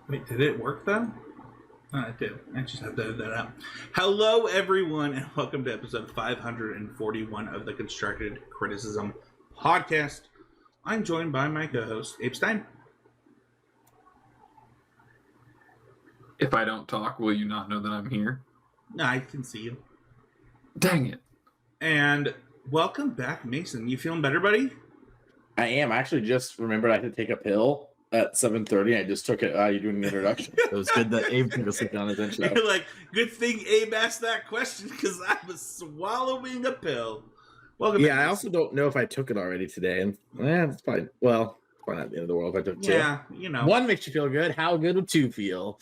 Wait, did it work though? Oh, it did. I just have to edit that out. Hello, everyone, and welcome to episode 541 of the Constructed Criticism podcast. I'm joined by my co-host, Abe Stein. If I don't talk, will you not know that I'm here? No, I can see you. Dang it. And welcome back, Mason. You feeling better, buddy? I am. I actually just remembered I had to take a pill at 7:30. I just took it. You're doing an introduction. It was good that Abe took a sit down his intro. You're like, good thing Abe asked that question because I was swallowing a pill. Welcome back, I also don't know if I took it already today. And it's fine. Well, probably not the end of the world if I took two. Yeah, you know. One makes you feel good. How good would two feel?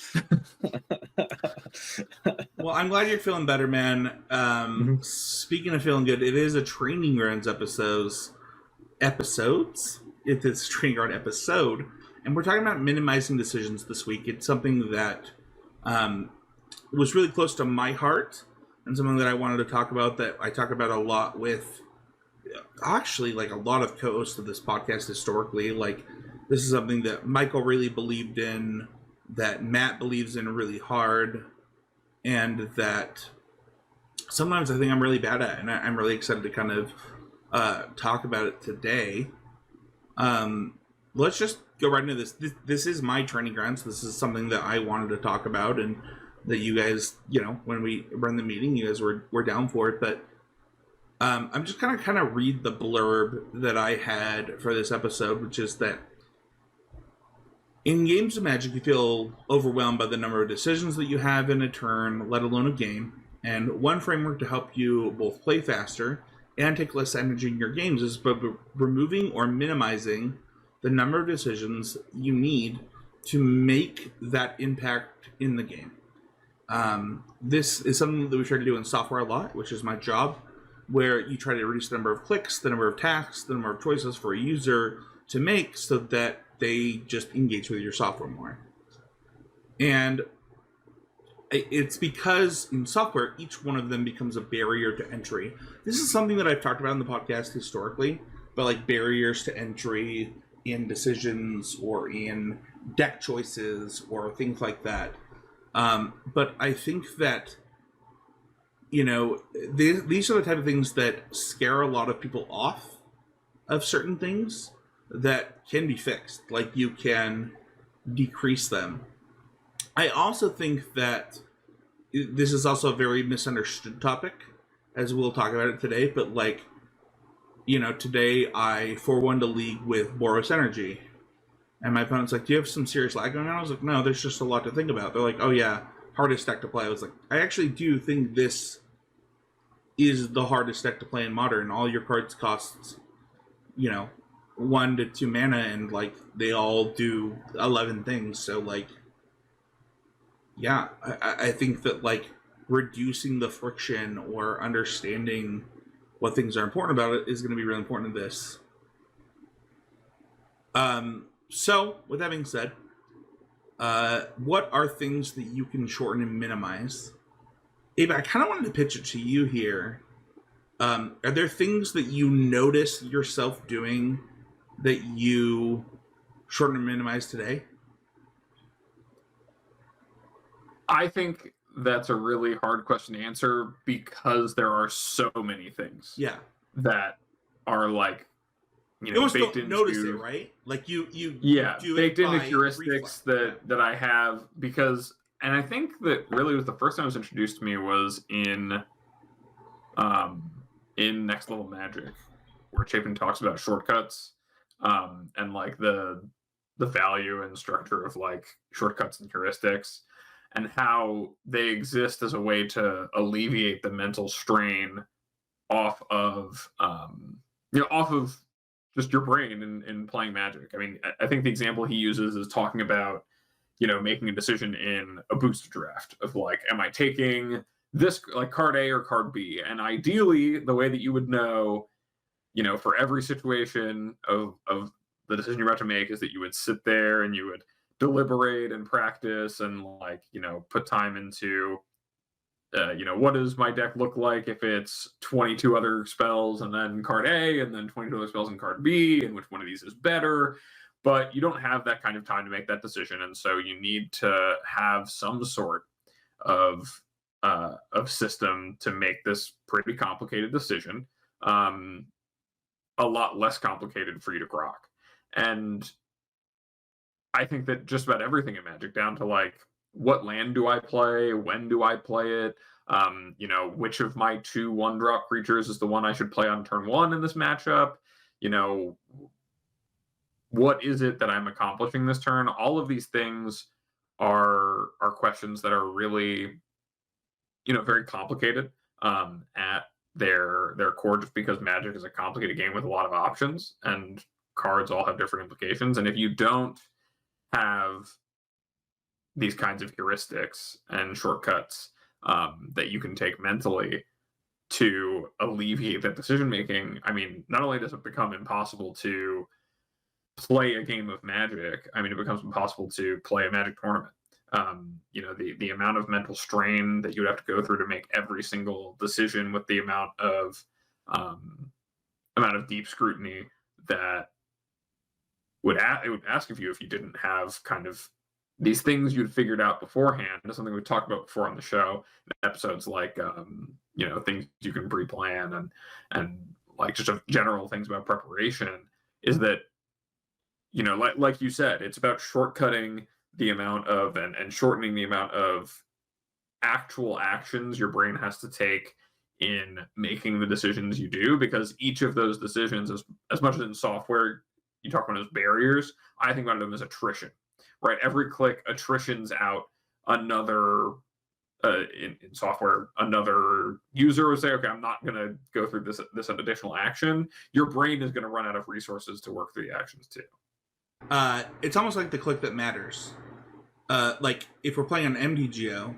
Well, I'm glad you're feeling better, man. Speaking of feeling good, it is a Training Grounds episodes. It is a Training Ground episode, and we're talking about minimizing decisions this week. It's something that was really close to my heart, and something that I wanted to talk about. That I talk about a lot with, actually, like a lot of co-hosts of this podcast historically. Like, this is something that Michael really believed in, that Matt believes in really hard, and that sometimes I think I'm really bad at, and I'm really excited to kind of talk about it today. Let's just go right into this. This is my training grounds. This is something that I wanted to talk about, and that you guys, when we run the meeting, you guys were down for it. But I'm just kind of read the blurb that I had for this episode, which is that in games of Magic, you feel overwhelmed by the number of decisions that you have in a turn, let alone a game. And one framework to help you both play faster and take less energy in your games is by removing or minimizing the number of decisions you need to make that impact in the game. This is something that we try to do in software a lot, which is my job, where you try to reduce the number of clicks, the number of tasks, the number of choices for a user to make so that they just engage with your software more. And it's because in software, each one of them becomes a barrier to entry. This is something that I've talked about in the podcast historically, but like barriers to entry in decisions or in deck choices or things like that. But I think that, these are the type of things that scare a lot of people off of certain things that can be fixed. Like, you can decrease them. I also think that this is also a very misunderstood topic, as we'll talk about it today, but today I 4-1'd a league with Boros Energy, and my opponent's like, do you have some serious lag going on? I was like, no, there's just a lot to think about. They're like, oh yeah, hardest deck to play. I was like, I actually do think this is the hardest deck to play in Modern. All your cards cost, 1 to 2 mana, and they all do 11 things. So yeah, I think that reducing the friction or understanding what things are important about it is going to be really important in this. So with that being said, what are things that you can shorten and minimize? Abe, I kind of wanted to pitch it to you here. Are there things that you notice yourself doing that you shorten and minimize today? I think that's a really hard question to answer because there are so many things. Yeah. That are you almost baked don't into, notice it, right? You do baked it into by heuristics that I have because, and I think that really was the first time it was introduced to me was in Next Level Magic, where Chapin talks about shortcuts, and the value and structure of shortcuts and heuristics, and how they exist as a way to alleviate the mental strain off of just your brain in playing Magic. I mean, I think the example he uses is talking about, making a decision in a booster draft of am I taking this card A or card B? And ideally, the way that you would know, for every situation of the decision you're about to make is that you would sit there and you would deliberate and practice and put time into what does my deck look like if it's 22 other spells and then card A and then 22 other spells in card B, and which one of these is better. but you don't have that kind of time to make that decision, and so you need to have some sort of system to make this pretty complicated decision a lot less complicated for you to grok. And I think that just about everything in Magic, down to like, what land do I play, when do I play it, which of my 2 1-drop creatures is the one I should play on turn 1 in this matchup, what is it that I'm accomplishing this turn? All of these things are questions that are really, very complicated at their core, just because Magic is a complicated game with a lot of options, and cards all have different implications. And if you don't have these kinds of heuristics and shortcuts that you can take mentally to alleviate that decision making, I mean, not only does it become impossible to play a game of Magic, I mean, it becomes impossible to play a Magic tournament. The amount of mental strain that you would have to go through to make every single decision, with the amount of deep scrutiny that it would ask of you if you didn't have kind of these things you'd figured out beforehand. It's something we talked about before on the show in episodes like things you can pre-plan and like just general things about preparation, is that like you said, it's about shortcutting the amount of and shortening the amount of actual actions your brain has to take in making the decisions you do, because each of those decisions, as much as in software you talk about as barriers, I think about them as attrition, right? Every click attritions out another in software, another user will say, okay, I'm not going to go through this additional action. Your brain is going to run out of resources to work through the actions too. It's almost like the click that matters. Like if we're playing on MTGO,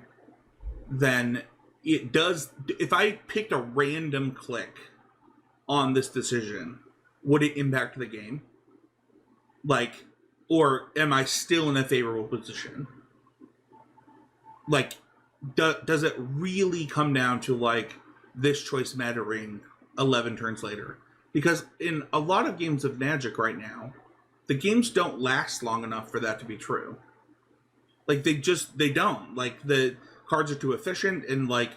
then it does. If I picked a random click on this decision, would it impact the game? Like, or am I still in a favorable position? Like, does it really come down to like this choice mattering 11 turns later? Because in a lot of games of Magic right now, the games don't last long enough for that to be true. Like they don't. Like the cards are too efficient, and like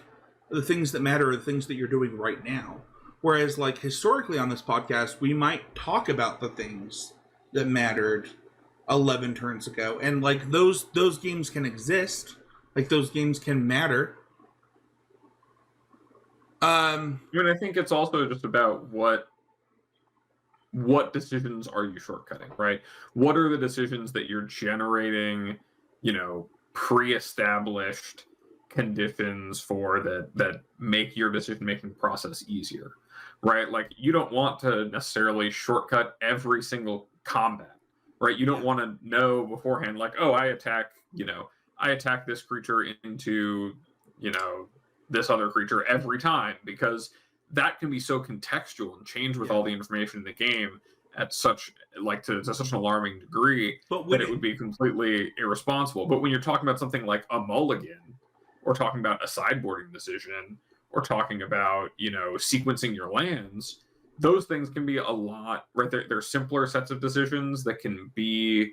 the things that matter are the things that you're doing right now. Whereas like historically on this podcast, we might talk about the things that mattered 11 turns ago, and like those games can exist. Like those games can matter. I mean, I think it's also just about what decisions are you shortcutting, right? What are the decisions that you're generating, pre-established conditions for that make your decision-making process easier, right? Like, you don't want to necessarily shortcut every single combat, right? You don't want to know beforehand, like, oh, I attack this creature into, this other creature every time, because that can be so contextual and change with all the information in the game at such to such an alarming degree that it would be completely irresponsible. But when you're talking about something like a mulligan, or talking about a sideboarding decision, or talking about sequencing your lands, those things can be a lot, right? They're simpler sets of decisions that can be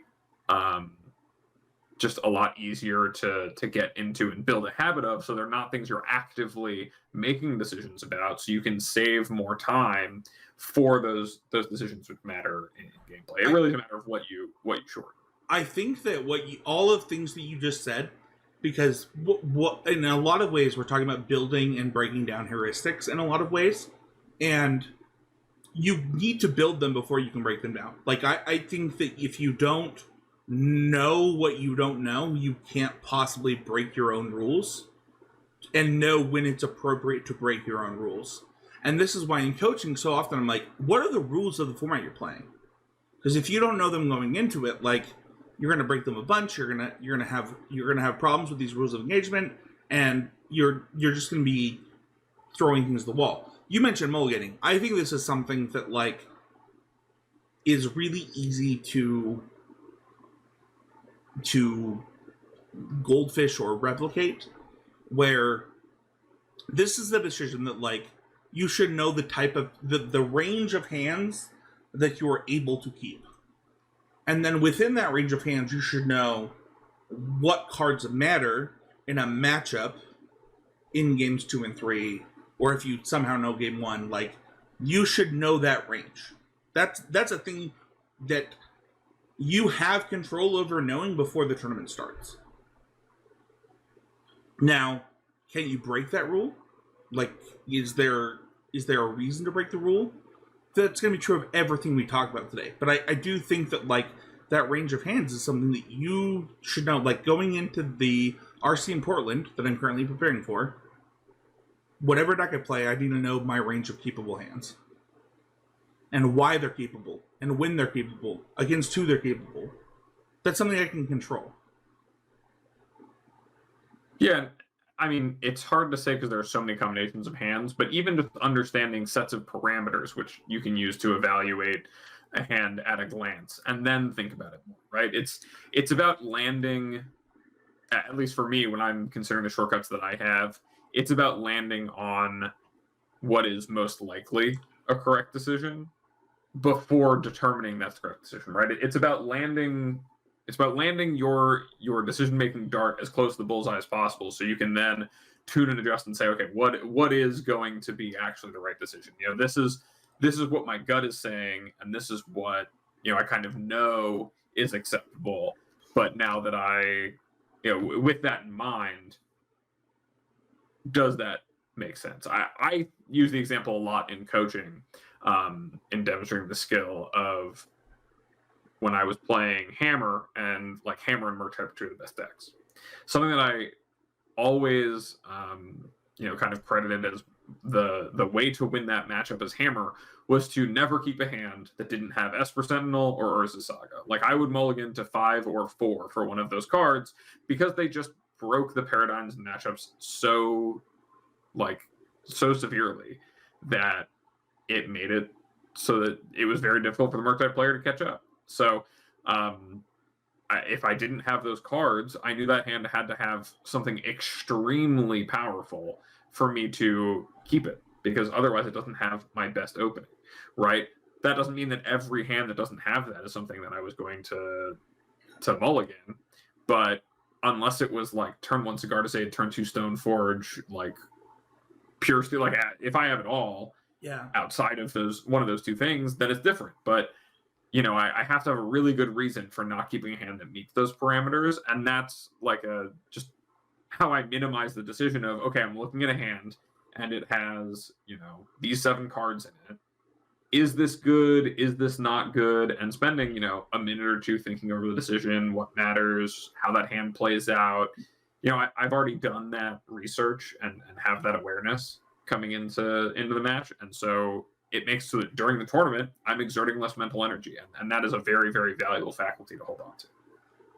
just a lot easier to get into and build a habit of, so they're not things you're actively making decisions about, so you can save more time for those decisions which matter in gameplay. It really is a matter of what you short. I think that all of things that you just said, because what in a lot of ways we're talking about building and breaking down heuristics in a lot of ways, and you need to build them before you can break them down. Like I think that if you don't know what you don't know, you can't possibly break your own rules and know when it's appropriate to break your own rules. And this is why in coaching so often I'm like, what are the rules of the format you're playing? Because if you don't know them going into it, like, you're gonna break them a bunch, you're gonna have problems with these rules of engagement, and you're just gonna be throwing things at the wall. You mentioned mulliganing. I think this is something that like is really easy to goldfish or replicate, where this is the decision that like you should know the type of the range of hands that you are able to keep. And then within that range of hands, you should know what cards matter in a matchup in games 2 and 3, or if you somehow know game 1, like, you should know that range. That's a thing that you have control over knowing before the tournament starts. Now, can you break that rule? Like, is there a reason to break the rule? That's going to be true of everything we talk about today. But I do think that, like, that range of hands is something that you should know. Like, going into the RC in Portland that I'm currently preparing for, whatever deck I play, I need to know my range of capable hands. And why they're capable. And when they're capable. Against who they're capable. That's something I can control. Yeah, I mean, it's hard to say because there are so many combinations of hands, but even just understanding sets of parameters, which you can use to evaluate a hand at a glance, and then think about it more, right? It's about landing, at least for me, when I'm considering the shortcuts that I have, it's about landing on what is most likely a correct decision before determining that's the correct decision, right? It's about landing your decision-making dart as close to the bullseye as possible, so you can then tune and adjust and say, okay, what is going to be actually the right decision? You know, this is what my gut is saying, and this is what, you know, I kind of know is acceptable. But now that I, you know, with that in mind, does that make sense? I use the example a lot in coaching, in demonstrating the skill of when I was playing Hammer, and like Hammer and Murktide are two of the best decks. Something that I always, you know, kind of credited as the way to win that matchup as Hammer was to never keep a hand that didn't have Esper Sentinel or Urza Saga. Like, I would mulligan to 5 or 4 for one of those cards because they just broke the paradigms and matchups so severely that it made it so that it was very difficult for the Murktide player to catch up. So if I didn't have those cards, I knew that hand had to have something extremely powerful for me to keep it, because otherwise it doesn't have my best opening, right? That doesn't mean that every hand that doesn't have that is something that I was going to mulligan, but unless it was like turn 1 Cigar Aid, turn 2 Stoneforge, like pure steel, like if I have it all, Yeah. outside of one of those two things, then it's different. But you know, I have to have a really good reason for not keeping a hand that meets those parameters, and that's like just how I minimize the decision of, okay, I'm looking at a hand and it has, you know, these 7 cards in it. Is this good? Is this not good? And spending, you know, a minute or two thinking over the decision, what matters, how that hand plays out. You know, I've already done that research and have that awareness coming into the match, and so it makes so that during the tournament, I'm exerting less mental energy. And that is a very, very valuable faculty to hold on to.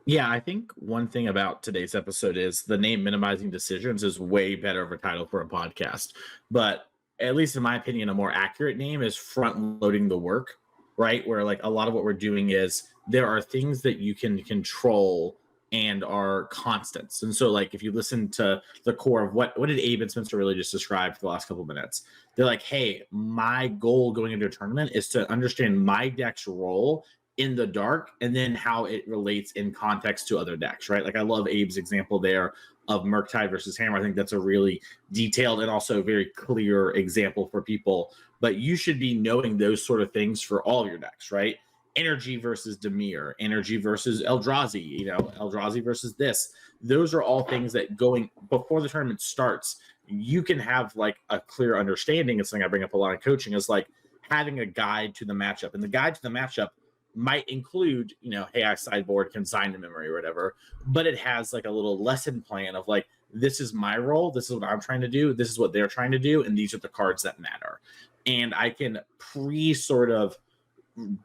Yeah, I think one thing about today's episode is the name Minimizing Decisions is way better of a title for a podcast. But at least in my opinion, a more accurate name is Front Loading the Work, right? Where like a lot of what we're doing is there are things that you can control and are constants. And so like if you listen to the core of what did Abe and Spencer really just describe for the last couple of minutes, they're like, hey, my goal going into a tournament is to understand my deck's role in the dark and then how it relates in context to other decks, right? Like I love Abe's example there of Murktide versus Hammer. I think that's a really detailed and also very clear example for people, but you should be knowing those sort of things for all of your decks, right? Energy versus Demir, energy versus Eldrazi, you know, Eldrazi versus this. Those are all things that going before the tournament starts, you can have like a clear understanding. It's something I bring up a lot in coaching is like having a guide to the matchup. And the guide to the matchup might include, you know, hey, I sideboard consign to memory or whatever, but it has like a little lesson plan of like, this is my role, this is what I'm trying to do, this is what they're trying to do, and these are the cards that matter. And I can sort of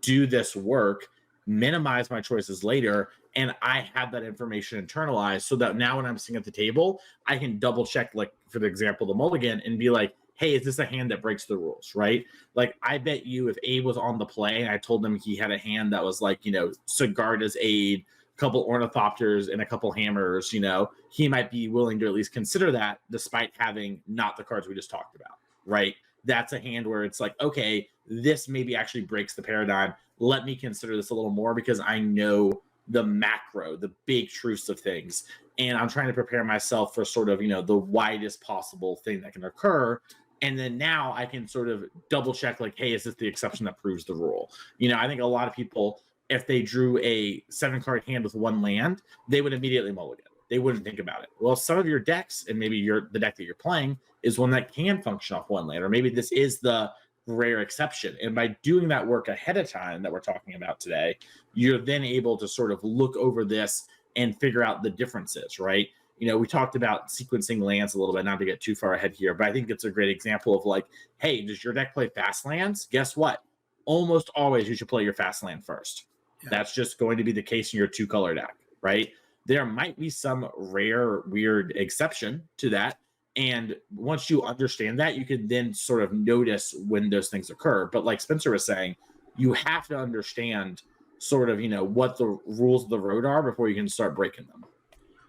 do this work, minimize my choices later, and I have that information internalized so that now when I'm sitting at the table, I can double check, like for the example, the mulligan, and be like, hey, is this a hand that breaks the rules, right? Like, I bet you if Abe was on the play and I told him he had a hand that was like, you know, Sigarda's Aid, a couple Ornithopters, and a couple Hammers, you know, he might be willing to at least consider that despite having not the cards we just talked about, right? That's a hand where it's like, okay, this maybe actually breaks the paradigm. let me consider this a little more because I know the macro, the big truths of things. And I'm trying to prepare myself for sort of, the widest possible thing that can occur. And then now I can sort of double check, like, hey, is this the exception that proves the rule? I think a lot of people, if they drew a 7-card hand with 1 land, they would immediately mulligan. They wouldn't think about it. Well, some of your decks, and maybe the deck that you're playing is one that can function off 1 land, or maybe this is the rare exception. And by doing that work ahead of time that we're talking about today, you're then able to sort of look over this and figure out the differences, right? We talked about sequencing lands a little bit, not to get too far ahead here, but I think it's a great example of like, hey, does your deck play fast lands? Guess what? Almost always you should play your fast land first. Yeah. That's just going to be the case in your 2-color deck, right? There might be some rare, weird exception to that. And once you understand that, you can then sort of notice when those things occur. But like Spencer was saying, you have to understand sort of, what the rules of the road are before you can start breaking them.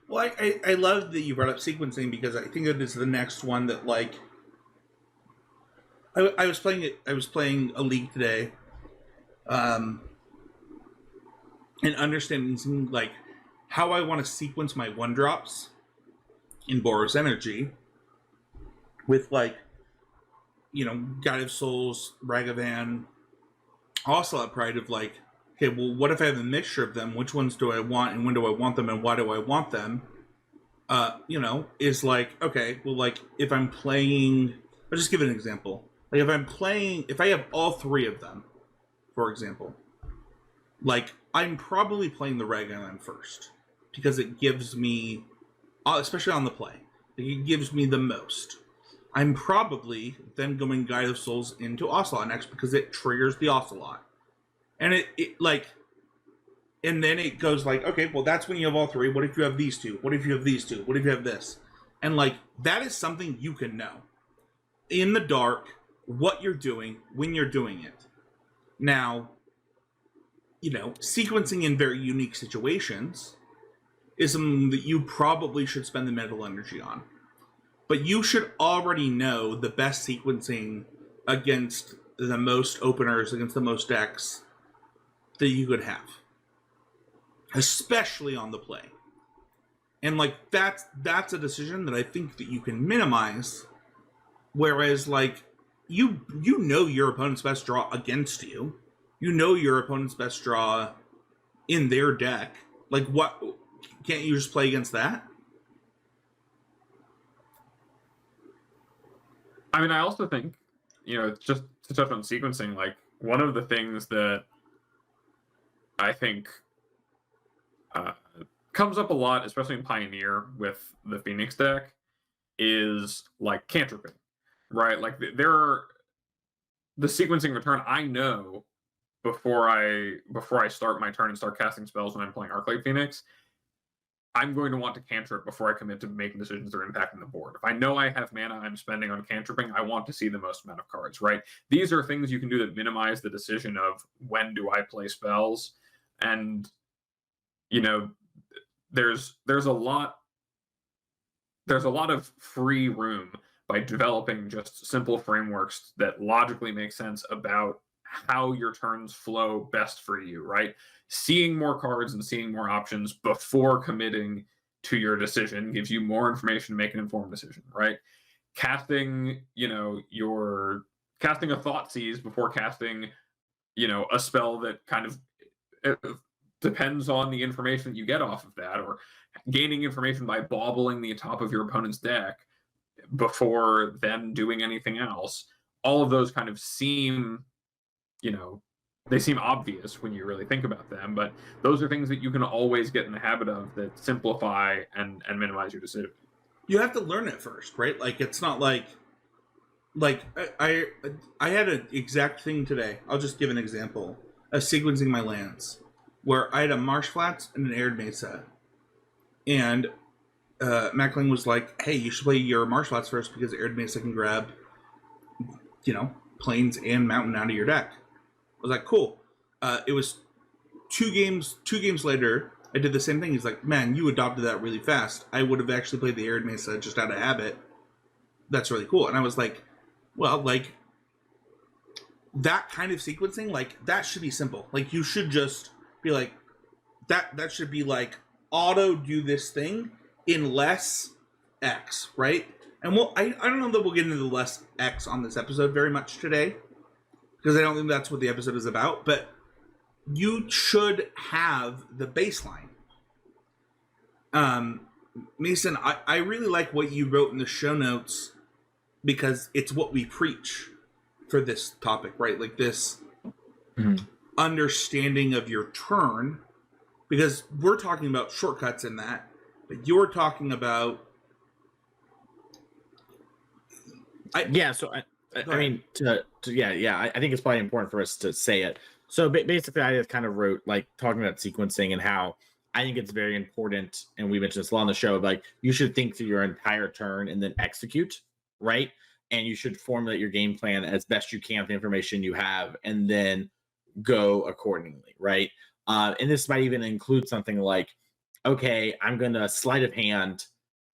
Well, I love that you brought up sequencing, because I think that is the next one that, like, I was playing a league today, and understanding like how I want to sequence my 1-drops in Boros Energy with, like, Guide of Souls, Ragavan, Ocelot Pride, of like, okay, well, what if I have a mixture of them? Which ones do I want, and when do I want them, and why do I want them? Is like, okay, well, like, if I'm playing, I'll just give an example. Like, if I have all 3 of them, for example, like, I'm probably playing the Ragavan first, because it gives me, especially on the play, it gives me the most. I'm probably then going Guide of Souls into Ocelot next, because it triggers the Ocelot. And it like, and then it goes like, okay, well, that's when you have all 3. What if you have these 2? What if you have these 2? What if you have this? And like, that is something you can know in the dark, what you're doing when you're doing it. Now, sequencing in very unique situations is something that you probably should spend the mental energy on. But you should already know the best sequencing against the most openers, against the most decks that you could have, especially on the play. And like, that's a decision that I think that you can minimize, whereas like, you know your opponent's best draw against you, your opponent's best draw in their deck. Like, what, can't you just play against that? I mean, I also think, just to touch on sequencing, like, one of the things that I think comes up a lot, especially in Pioneer with the Phoenix deck, is like cantripping, right? Like, the sequencing return, I know before I start my turn and start casting spells when I'm playing Arclight Phoenix, I'm going to want to cantrip before I commit to making decisions that are impacting the board. If I know I have mana I'm spending on cantripping, I want to see the most amount of cards, right? These are things you can do that minimize the decision of when do I play spells. And, there's a lot of free room by developing just simple frameworks that logically make sense about how your turns flow best for you, right? Seeing more cards and seeing more options before committing to your decision gives you more information to make an informed decision, right? Casting, you're casting a Thought Seize before casting, a spell that kind of depends on the information that you get off of that, or gaining information by bobbling the top of your opponent's deck before them doing anything else. All of those kind of seem, they seem obvious when you really think about them, but those are things that you can always get in the habit of that simplify and minimize your decision. You have to learn it first, right? Like, it's not like I had an exact thing today. I'll just give an example of sequencing my lands, where I had a Marsh Flats and an Arid Mesa, and Mackling was like, hey, you should play your Marsh Flats first, because Arid Mesa can grab, Plains and Mountain out of your deck. I was like, cool. It was two games later, I did the same thing. He's like, man, you adopted that really fast. I would have actually played the Arid Mesa just out of habit. That's really cool. And I was like, well, like, that kind of sequencing, like that should be simple. Like you should just be like that should be like auto do this thing in less X, right? And I don't know that we'll get into the less X on this episode very much today, because I don't think that's what the episode is about, but you should have the baseline. Mason, I really like what you wrote in the show notes, because it's what we preach for this topic, right? Like this understanding of your turn, because we're talking about shortcuts in that, but you're talking about I mean, I think it's probably important for us to say it. So basically, I just kind of wrote, like, talking about sequencing and how I think it's very important, and we mentioned this a lot on the show, like, you should think through your entire turn and then execute, right? And you should formulate your game plan as best you can with the information you have, and then go accordingly, right? And this might even include something like, okay, I'm going to sleight of hand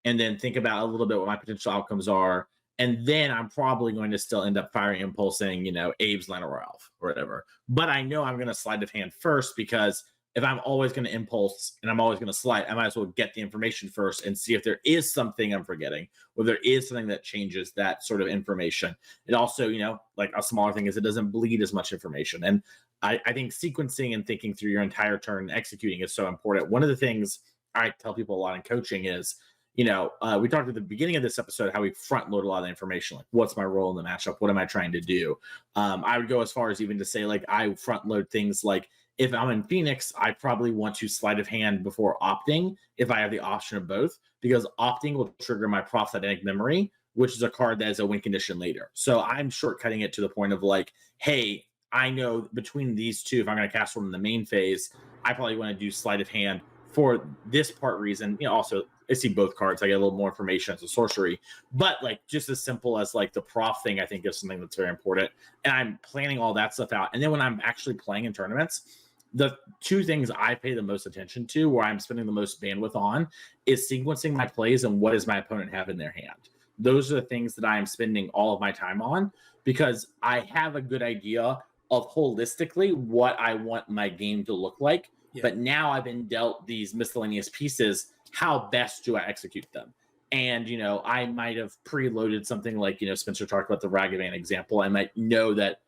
and then think about a little bit what my potential outcomes are. And then I'm probably going to still end up firing impulse saying, Abe's Land or Ralph or whatever. But I know I'm going to sleight of hand first, because if I'm always going to impulse and I'm always going to slide, I might as well get the information first and see if there is something I'm forgetting, or there is something that changes that sort of information. It also, like a smaller thing is it doesn't bleed as much information. And I think sequencing and thinking through your entire turn and executing is so important. One of the things I tell people a lot in coaching is, we talked at the beginning of this episode how we front load a lot of the information, like what's my role in the matchup, what am I trying to do. I would go as far as even to say, like, I front load things like, if I'm in Phoenix, I probably want to sleight of hand before opting if I have the option of both, because opting will trigger my prosthetic memory, which is a card that is a win condition later. So I'm shortcutting it to the point of like, hey, I know between these two, if I'm going to cast one in the main phase, I probably want to do sleight of hand for this part reason. Also, I see both cards. I get a little more information as a sorcery, but like just as simple as like the prof thing, I think is something that's very important. And I'm planning all that stuff out. And then when I'm actually playing in tournaments, the two things I pay the most attention to, where I'm spending the most bandwidth on, is sequencing my plays and what does my opponent have in their hand. Those are the things that I am spending all of my time on, because I have a good idea of holistically what I want my game to look like. Yeah. But now I've been dealt these miscellaneous pieces. How best do I execute them? And, I might have preloaded something like, Spencer talked about the Ragavan example. I might know that,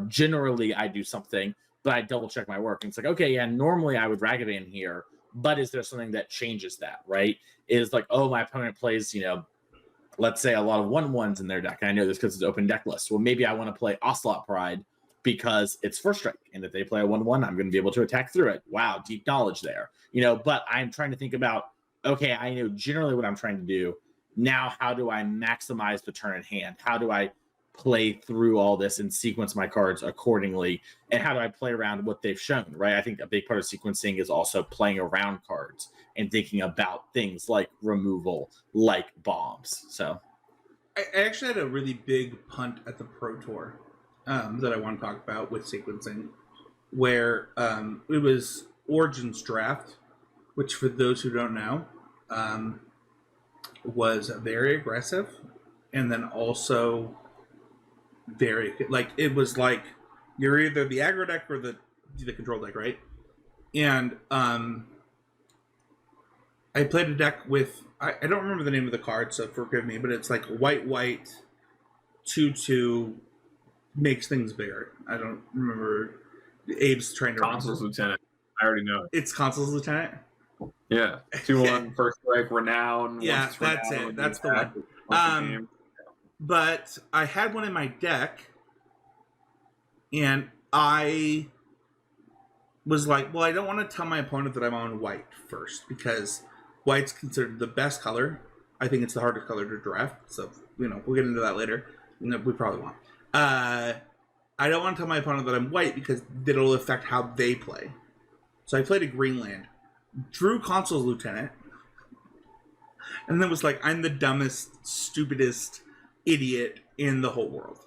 generally I do something, but I double check my work. And it's like, okay, yeah, normally I would Ragavan here, but is there something that changes that, right? Is like, oh, my opponent plays, let's say a lot of 1/1s in their deck. And I know this because it's open deck list. Well, maybe I want to play Ocelot Pride because it's first strike. And if they play a 1/1, I'm going to be able to attack through it. Wow, deep knowledge there. But I'm trying to think about, okay, I know generally what I'm trying to do. Now, how do I maximize the turn in hand? How do I play through all this and sequence my cards accordingly? And how do I play around what they've shown, right? I think a big part of sequencing is also playing around cards and thinking about things like removal, like bombs. So I actually had a really big punt at the Pro Tour that I want to talk about with sequencing, where it was Origins Draft, which for those who don't know, was very aggressive, and then also very, like, it was like you're either the aggro deck or the control deck, right? And I played a deck with, I don't remember the name of the card, so forgive me, but it's like white 2/2 makes things bigger. I don't remember. Abe's trying to Consul's Lieutenant. I already know it. It's Consul's Lieutenant? Yeah. 2/1 first strike, Renown. Yeah, that's it. That's the one. But I had one in my deck, and I was like, well, I don't want to tell my opponent that I'm on white first, because white's considered the best color. I think it's the hardest color to draft, so, we'll get into that later. We probably won't. I don't want to tell my opponent that I'm white, because it'll affect how they play. So I played a green land, drew Consul's Lieutenant, and then was like, I'm the dumbest, stupidest idiot in the whole world.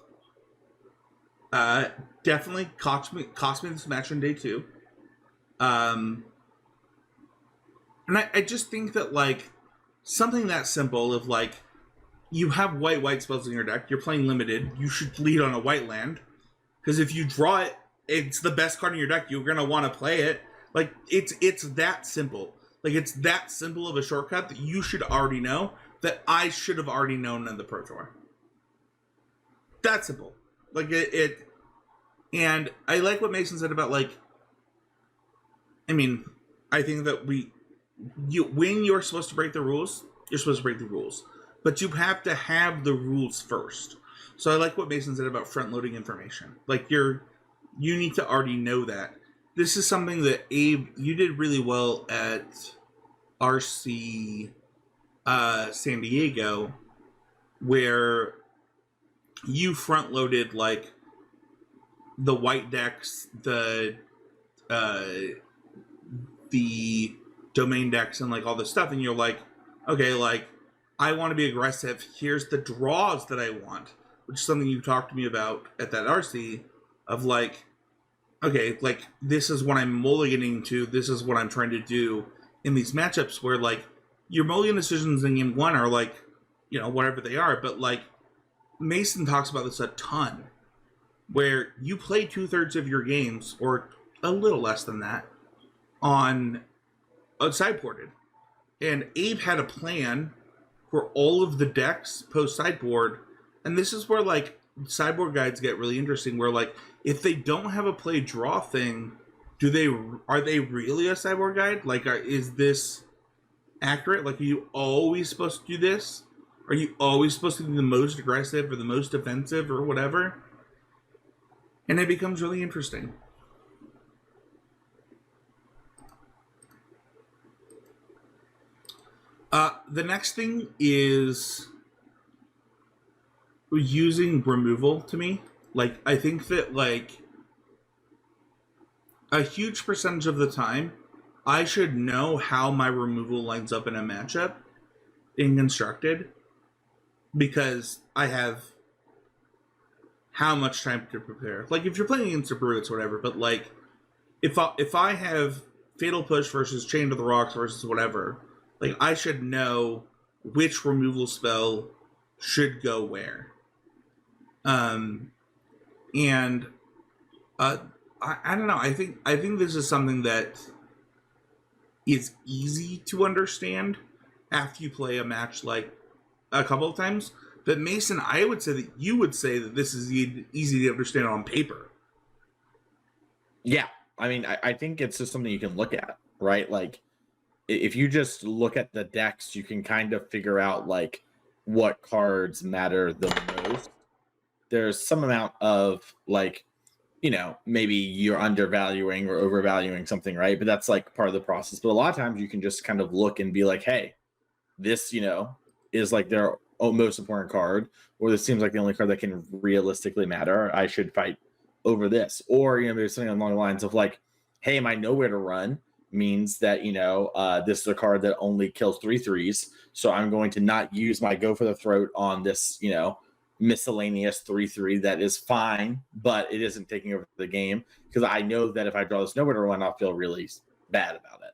Definitely cost me this match on day 2. And I just think that, like, something that simple of, like, you have white spells in your deck, you're playing limited, you should lead on a white land, Because if you draw it, it's the best card in your deck. You're gonna want to play it. Like it's that simple. Like it's that simple of a shortcut that you should already know. That I should have already known in the Pro Tour. That simple. Like it. And I like what Mason said about like. I mean, I think that when you're supposed to break the rules, you're supposed to break the rules, but you have to have the rules first. So I like what Mason said about front-loading information. Like you need to already know that. This is something that Abe, you did really well at RC San Diego, where you front-loaded like the white decks, the domain decks, and like all this stuff, and you're like, okay, like I want to be aggressive. Here's the draws that I want, which is something you talked to me about at that RC of like, okay, like this is what I'm mulliganing to. This is what I'm trying to do in these matchups where like your mulligan decisions in game one are like, you know, whatever they are, but like Mason talks about this a ton, where you play 2/3 of your games or a little less than that on sideboarded. And Abe had a plan for all of the decks post sideboard. And this is where like sideboard guides get really interesting, where like if they don't have a play draw thing, are they really a sideboard guide? Like is this accurate? Like are you always supposed to do this? Are you always supposed to be the most aggressive or the most defensive or whatever? And it becomes really interesting. The next thing is using removal to me. Like, I think that, like, a huge percentage of the time, I should know how my removal lines up in a matchup in Constructed, because I have how much time to prepare. Like, if you're playing against a brew, it's whatever, but, like, if I have Fatal Push versus Chain to the Rocks versus whatever, like, I should know which removal spell should go where. I don't know. I think this is something that is easy to understand after you play a match like a couple of times. But Mason, I would say that you would say that this is easy to understand on paper. Yeah, I mean, I think it's just something you can look at, right? Like, if you just look at the decks, you can kind of figure out like what cards matter the most. There's some amount of like, you know, maybe you're undervaluing or overvaluing something, right? But that's like part of the process. But a lot of times you can just kind of look and be like, hey, this, you know, is like their most important card, or this seems like the only card that can realistically matter. I should fight over this. Or, you know, there's something along the lines of like, hey, am I nowhere to run? Means that, you know, this is a card that only kills 3/3, so I'm going to not use my go for the throat on this, you know, miscellaneous 3/3 that is fine, but it isn't taking over the game, because I know that if I draw this nowhere to run, I'll feel really bad about it.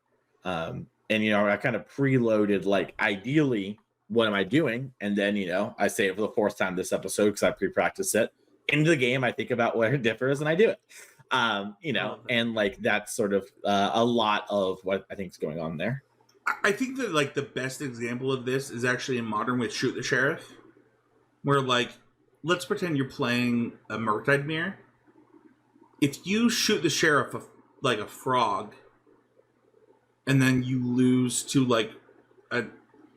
And you know, I kind of preloaded like ideally what am I doing, and then, you know, I say it for the fourth time this episode because I pre-practice it into the game. I think about where it differs and I do it. You know, and like that's sort of a lot of what I think is going on there. I think that like the best example of this is actually in Modern with Shoot the Sheriff, where like, let's pretend you're playing a Murktide Mirror. If you shoot the Sheriff like a frog, and then you lose to like a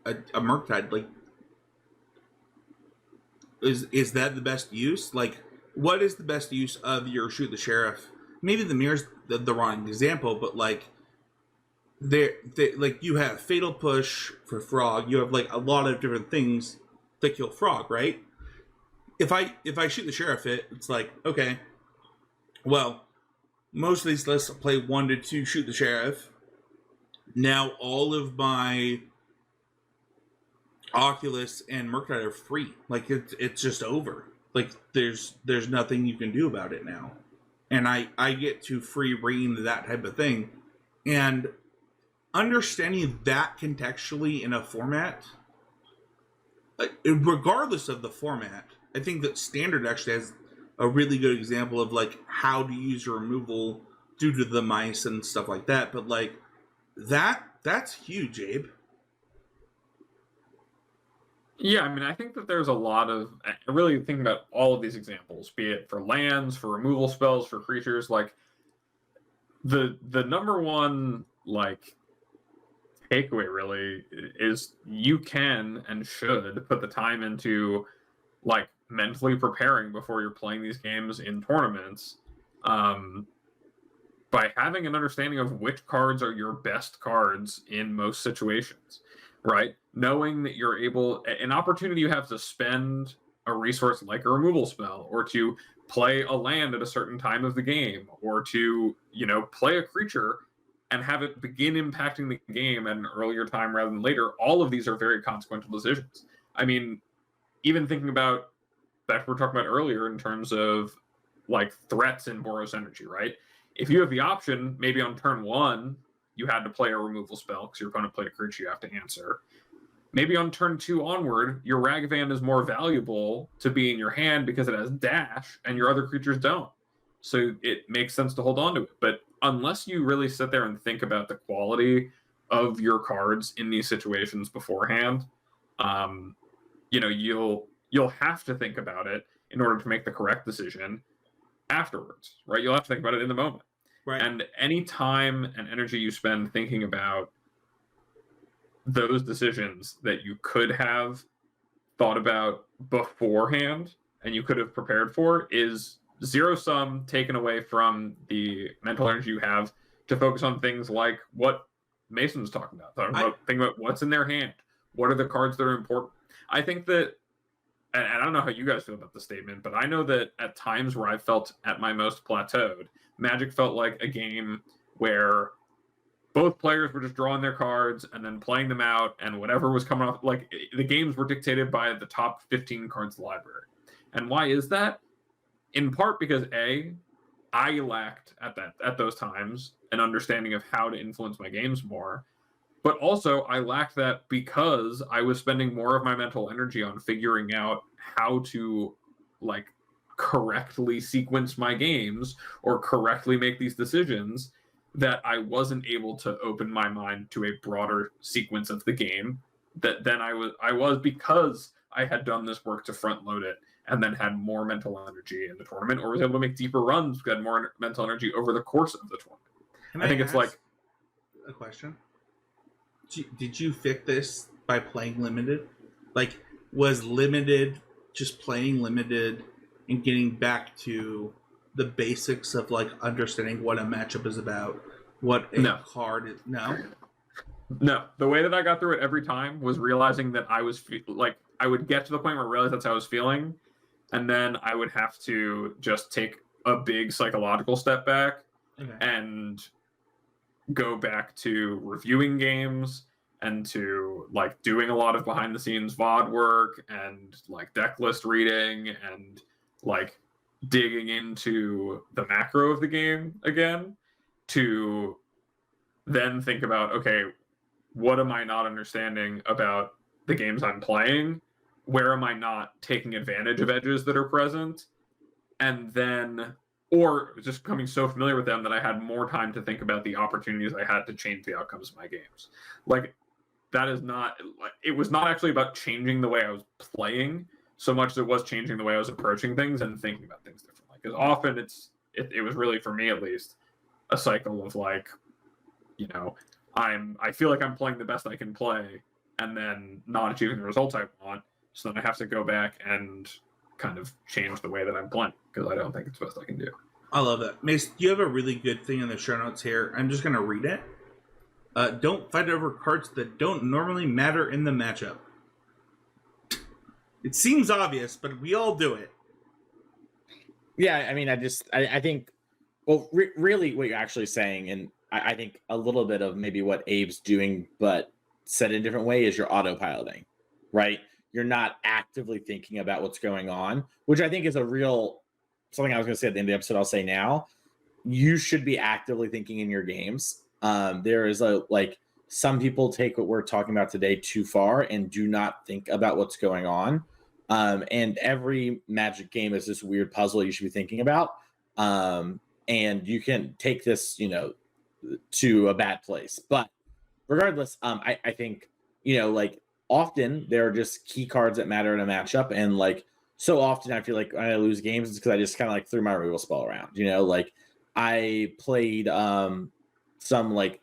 Murktide, like is that the best use? Like, what is the best use of your Shoot the Sheriff? Maybe the Mirror's the wrong example, but like they like you have Fatal Push for Frog. You have like a lot of different things that kill Frog, right? If I shoot the Sheriff, it's like, okay, well, most of these lists play 1 to 2 Shoot the Sheriff. Now all of my Oculus and Murktide are free. Like it's just over. Like there's nothing you can do about it now. And I get to free reign that type of thing. And understanding that contextually in a format, regardless of the format, I think that Standard actually has a really good example of like how to use your removal due to the mice and stuff like that. But like that's huge, Abe. Yeah, I mean, I think that there's a lot of really thinking about all of these examples, be it for lands, for removal spells, for creatures. Like the number one like takeaway really is you can and should put the time into like mentally preparing before you're playing these games in tournaments. By having an understanding of which cards are your best cards in most situations, right? Knowing that you're able, an opportunity you have to spend a resource like a removal spell, or to play a land at a certain time of the game, or to, play a creature and have it begin impacting the game at an earlier time rather than later. All of these are very consequential decisions. I mean, even thinking about that we're talking about earlier in terms of like threats in Boros Energy, right? If you have the option, maybe on turn one, you had to play a removal spell because your opponent played a creature you have to answer. Maybe on turn two onward, your Ragavan is more valuable to be in your hand because it has dash and your other creatures don't. So it makes sense to hold on to it. But unless you really sit there and think about the quality of your cards in these situations beforehand, you'll have to think about it in order to make the correct decision afterwards, right? You'll have to think about it in the moment. Right. And any time and energy you spend thinking about those decisions that you could have thought about beforehand and you could have prepared for is zero sum taken away from the mental energy you have to focus on things like what Mason's talking about. Think about what's in their hand. What are the cards that are important? I think that, and I don't know how you guys feel about the statement, but I know that at times where I felt at my most plateaued, Magic felt like a game where both players were just drawing their cards and then playing them out, and whatever was coming off, like the games were dictated by the top 15 cards of the library. And why is that? In part because I lacked at those times an understanding of how to influence my games more. But also, I lacked that because I was spending more of my mental energy on figuring out how to, like, correctly sequence my games or correctly make these decisions, that I wasn't able to open my mind to a broader sequence of the game that then I was because I had done this work to front load it and then had more mental energy in the tournament, or was able to make deeper runs because I had more mental energy over the course of the tournament. I think it's like a question. Did you fix this by playing limited? Like, was limited just playing limited and getting back to the basics of like understanding what a matchup is about, what a card is? No. The way that I got through it every time was realizing that I was like, I would get to the point where I realized that's how I was feeling, and then I would have to just take a big psychological step back and go back to reviewing games and to like doing a lot of behind the scenes VOD work and like deck list reading and like digging into the macro of the game again, to then think about, okay, what am I not understanding about the games I'm playing? Where am I not taking advantage of edges that are present? And then, or just becoming so familiar with them that I had more time to think about the opportunities I had to change the outcomes of my games. Like, that is not, it was not actually about changing the way I was playing so much as it was changing the way I was approaching things and thinking about things differently. Because often it was really, for me at least, a cycle of like, I feel like I'm playing the best I can play and then not achieving the results I want. So then I have to go back and kind of change the way that I'm playing because I don't think it's the best I can do. I love that. Mace, you have a really good thing in the show notes here. I'm just going to read it. Don't fight over cards that don't normally matter in the matchup. It seems obvious, but we all do it. Yeah, I mean, I think, well, really what you're actually saying, and I think a little bit of maybe what Abe's doing, but said in a different way, is you're autopiloting, right? You're not actively thinking about what's going on, which I think is a real, something I was going to say at the end of the episode, I'll say now. You should be actively thinking in your games. There is some people take what we're talking about today too far and do not think about what's going on. And every Magic game is this weird puzzle you should be thinking about. And you can take this, to a bad place. But regardless, I think, like often there are just key cards that matter in a matchup. And like so often I feel like when I lose games, it's because I just kind of like threw my removal spell around, like I played some like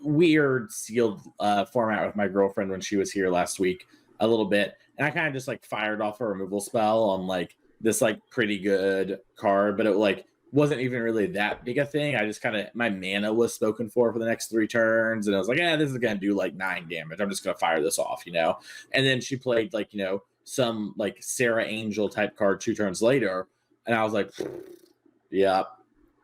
weird sealed format with my girlfriend when she was here last week a little bit. And I kind of just like fired off a removal spell on like this like pretty good card, but it like wasn't even really that big a thing. I just kind of, my mana was spoken for the next 3 turns. And I was like, this is going to do like 9 damage. I'm just going to fire this off, And then she played like, some like Sarah Angel type card 2 turns later. And I was like, yep.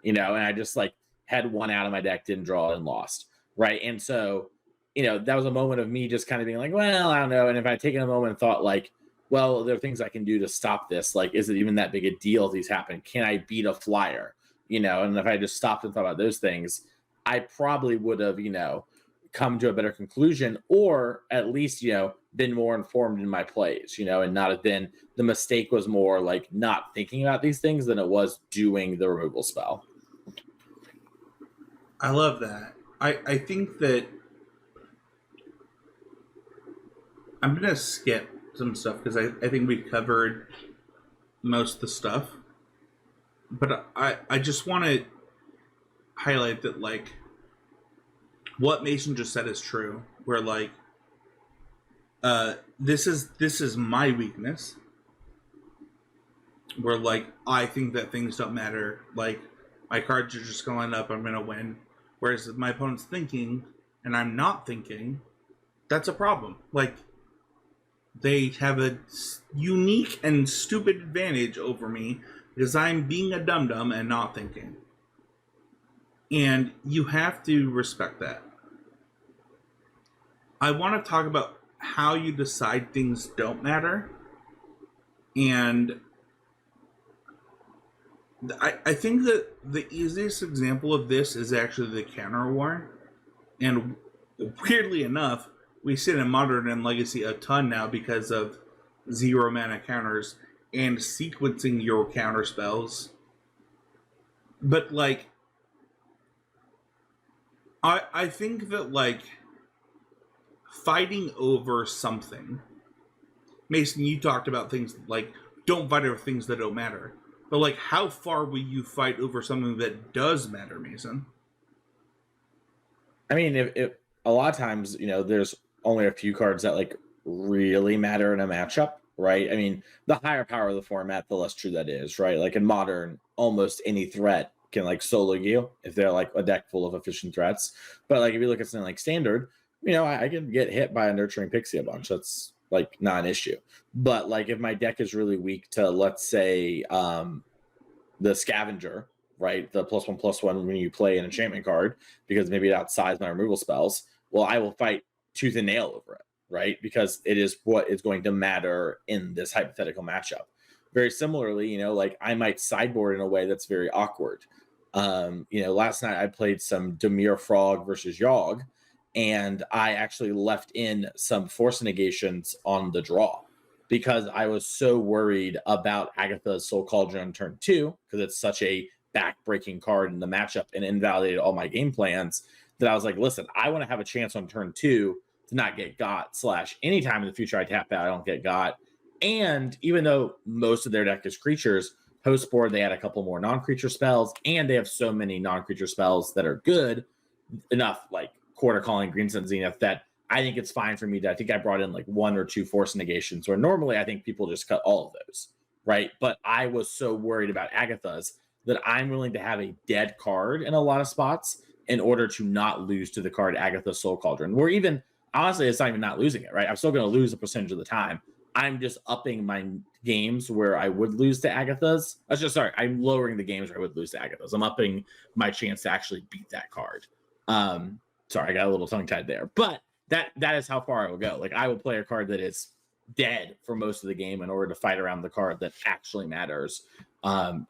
And I just like had 1 out of my deck, didn't draw and lost. Right. And so, that was a moment of me just kind of being like, well, I don't know. And if I had taken a moment and thought like, well, there are things I can do to stop this. Like, is it even that big a deal if these happen? Can I beat a flyer? And if I just stopped and thought about those things, I probably would have, come to a better conclusion, or at least, been more informed in my plays, and not have been, the mistake was more like not thinking about these things than it was doing the removal spell. I love that. I think that I'm going to skip some stuff because I think we covered most of the stuff. But I just want to highlight that, like, what Mason just said is true. Where, like, this is my weakness. Where, like, I think that things don't matter. Like, my cards are just going to line up, I'm going to win. Whereas if my opponent's thinking, and I'm not thinking, that's a problem. Like, they have a unique and stupid advantage over me because I'm being a dum-dum and not thinking. And you have to respect that. I want to talk about how you decide things don't matter. And I think that the easiest example of this is actually the counter war. And weirdly enough, we see it in Modern and Legacy a ton now because of 0 mana counters and sequencing your counter spells. But, like, I think that, like, fighting over something... Mason, you talked about things like, don't fight over things that don't matter. But, like, how far will you fight over something that does matter, Mason? I mean, if a lot of times, there's only a few cards that like really matter in a matchup, right? I mean, the higher power of the format, the less true that is, right? Like in Modern, almost any threat can like solo you if they're like a deck full of efficient threats. But like if you look at something like Standard, I can get hit by a Nurturing Pixie a bunch. That's like not an issue. But like if my deck is really weak to, let's say, the Scavenger, right? The +1/+1 when you play an enchantment card, because maybe it outsides my removal spells. Well, I will fight tooth and nail over it, right? Because it is what is going to matter in this hypothetical matchup. Very similarly, like I might sideboard in a way that's very awkward. Last night I played some Dimir Frog versus Yogg, and I actually left in some force negations on the draw because I was so worried about Agatha's Soul Cauldron on turn 2, because it's such a back-breaking card in the matchup and invalidated all my game plans, that I was like, listen, I want to have a chance on turn 2 to not get got, / anytime in the future I tap out, I don't get got. And even though most of their deck is creatures, post-board they add a couple more non-creature spells, and they have so many non-creature spells that are good enough, like Quarter Calling, Green Sun Zenith, that I think it's fine for me to, I think I brought in like 1 or 2 force negations, where normally I think people just cut all of those, right? But I was so worried about Agatha's that I'm willing to have a dead card in a lot of spots in order to not lose to the card Agatha Soul Cauldron. Where even, honestly, it's not even not losing it, right? I'm still going to lose a percentage of the time. I'm just upping my games where I would lose to Agatha's. I'm lowering the games where I would lose to Agatha's. I'm upping my chance to actually beat that card. Sorry, I got a little tongue-tied there. But that is how far I will go. Like, I will play a card that is dead for most of the game in order to fight around the card that actually matters,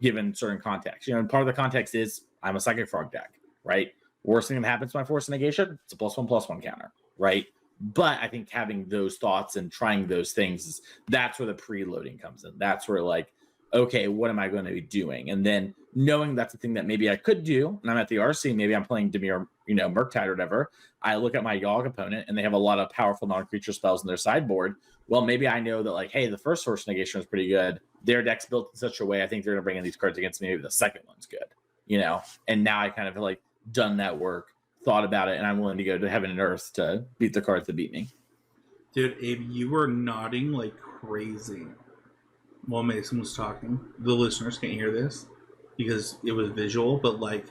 given certain context. And part of the context is I'm a Psychic Frog deck, right? Worst thing that happens to my force negation, it's a +1/+1 counter, right? But I think having those thoughts and trying those things, that's where the preloading comes in. That's where like, okay, what am I going to be doing? And then knowing that's the thing that maybe I could do, and I'm at the RC, maybe I'm playing Dimir, Murktide or whatever. I look at my Yogg opponent and they have a lot of powerful non-creature spells in their sideboard. Well, maybe I know that like, hey, the first Force Negation was pretty good. Their deck's built in such a way, I think they're going to bring in these cards against me. Maybe the second one's good, And now I kind of like done that work, thought about it, and I'm willing to go to heaven and earth to beat the cards that beat me. Dude, Abe, you were nodding like crazy while Mason was talking. The listeners can't hear this because it was visual, but like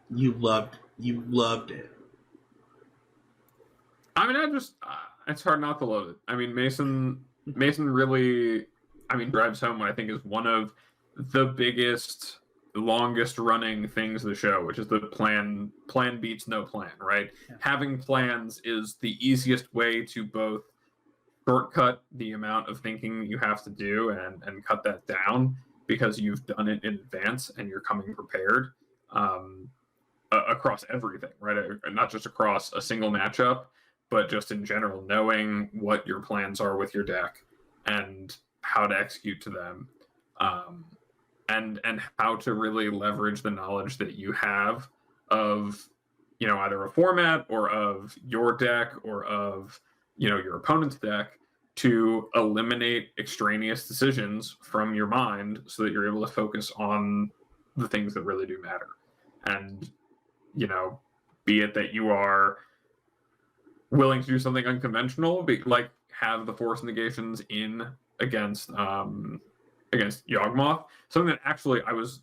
you loved it. I mean, it's hard not to love it. I mean, Mason really, drives home what I think is one of the biggest, longest running things of the show, which is the plan beats no plan, right? Yeah. Having plans is the easiest way to both shortcut the amount of thinking you have to do and cut that down because you've done it in advance and you're coming prepared across everything, right? Not just across a single matchup, but just in general, knowing what your plans are with your deck and how to execute to them, and how to really leverage the knowledge that you have of, either a format or of your deck or of, your opponent's deck to eliminate extraneous decisions from your mind so that you're able to focus on the things that really do matter. And, be it that you are willing to do something unconventional, like have the Force Negations in against Yawgmoth. Something that actually I was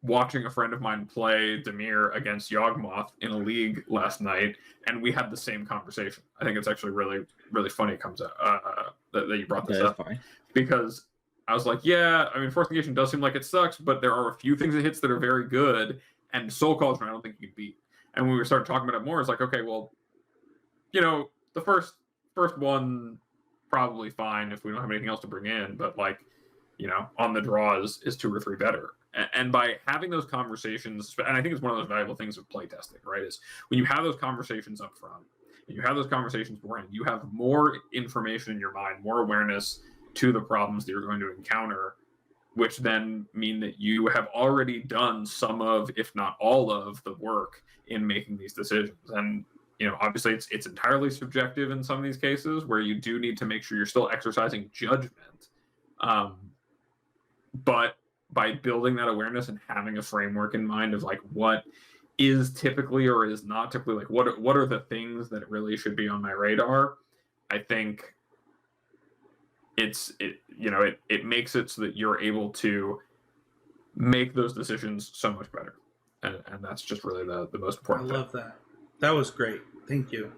watching a friend of mine play Dimir against Yawgmoth in a league last night, and we had the same conversation. I think it's actually really, really funny it comes out that you brought this up. Funny. Because I was like, yeah, Force Negation does seem like it sucks, but there are a few things it hits that are very good, and Soul Cauldron I don't think you can beat. And when we started talking about it more, it's like, okay, well, the first one probably fine if we don't have anything else to bring in, but like, on the draws is 2 or 3 better. And by having those conversations, and I think it's one of those valuable things of playtesting, right? Is when you have those conversations up front, and you have those conversations beforehand, you have more information in your mind, more awareness to the problems that you're going to encounter, which then mean that you have already done some of, if not all of, the work in making these decisions. And obviously it's entirely subjective in some of these cases where you do need to make sure you're still exercising judgment. But by building that awareness and having a framework in mind of like what is typically or is not typically, like what are the things that really should be on my radar, I think it makes it so that you're able to make those decisions so much better. And that's just really the most important thing. I love that. That was great. Thank you.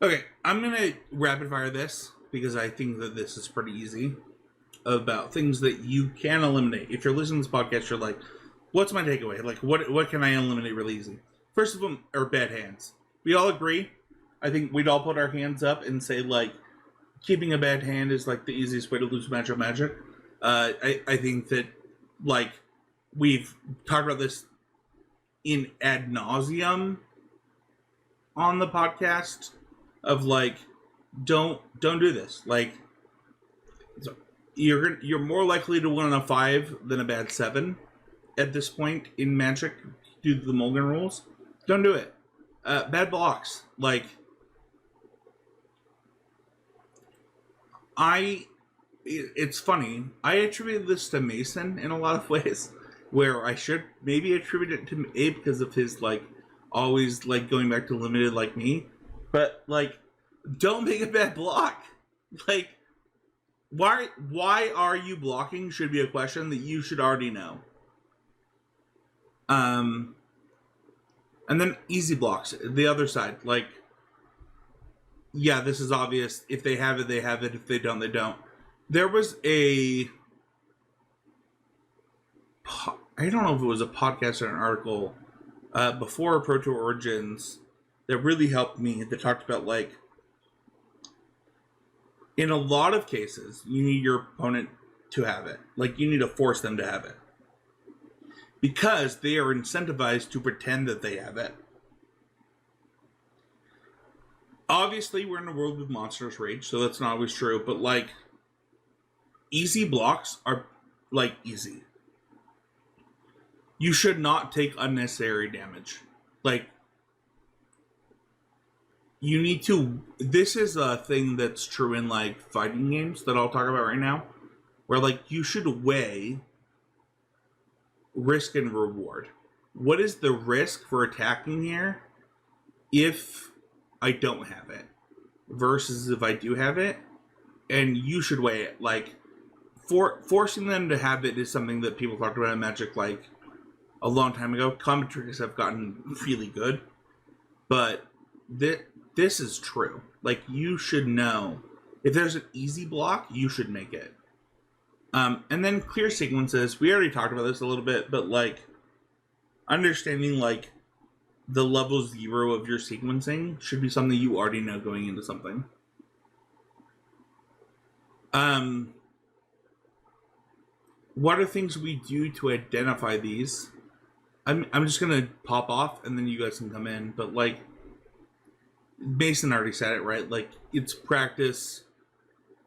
Okay, I'm going to rapid fire this because I think that this is pretty easy about things that you can eliminate. If you're listening to this podcast, you're like, what's my takeaway? Like, what can I eliminate really easy? First of them are bad hands. We all agree. I think we'd all put our hands up and say, like, keeping a bad hand is, like, the easiest way to lose match of Magic. I think that, like, we've talked about this in ad nauseum on the podcast of, like, don't do this. Like, you're more likely to win on a 5 than a bad 7 at this point in Magic due to the Mulligan rules. Don't do it. Bad blocks. Like, it's funny. I attribute this to Mason in a lot of ways, where I should maybe attribute it to Abe because of his, like, always, like, going back to limited like me. But, like, don't make a bad block. Like, why are you blocking should be a question that you should already know. And then easy blocks, the other side. Like, yeah, this is obvious. If they have it, they have it. If they don't, they don't. There was I don't know if it was a podcast or an article before Pro Tour Origins that really helped me, that talked about, like, in a lot of cases, you need your opponent to have it. Like, you need to force them to have it. Because they are incentivized to pretend that they have it. obviously we're in a world with monstrous rage, so that's not always true, but like easy blocks are like easy. You should not take unnecessary damage. Like you need to, this is a thing that's true in like fighting games that I'll talk about right now, where like you should weigh risk and reward. What is the risk for attacking here if I don't have it versus if I do have it? And you should weigh it. Like forcing them to have it is something that people talked about in Magic like a long time ago. Combat tricks have gotten really good, but this is true. Like you should know if there's an easy block, you should make it. And then clear sequences. We already talked about this a little bit, but like understanding like the level 0 of your sequencing should be something you already know going into something. What are things we do to identify these? I'm just gonna pop off and then you guys can come in, but like Mason already said it, right? Like it's practice,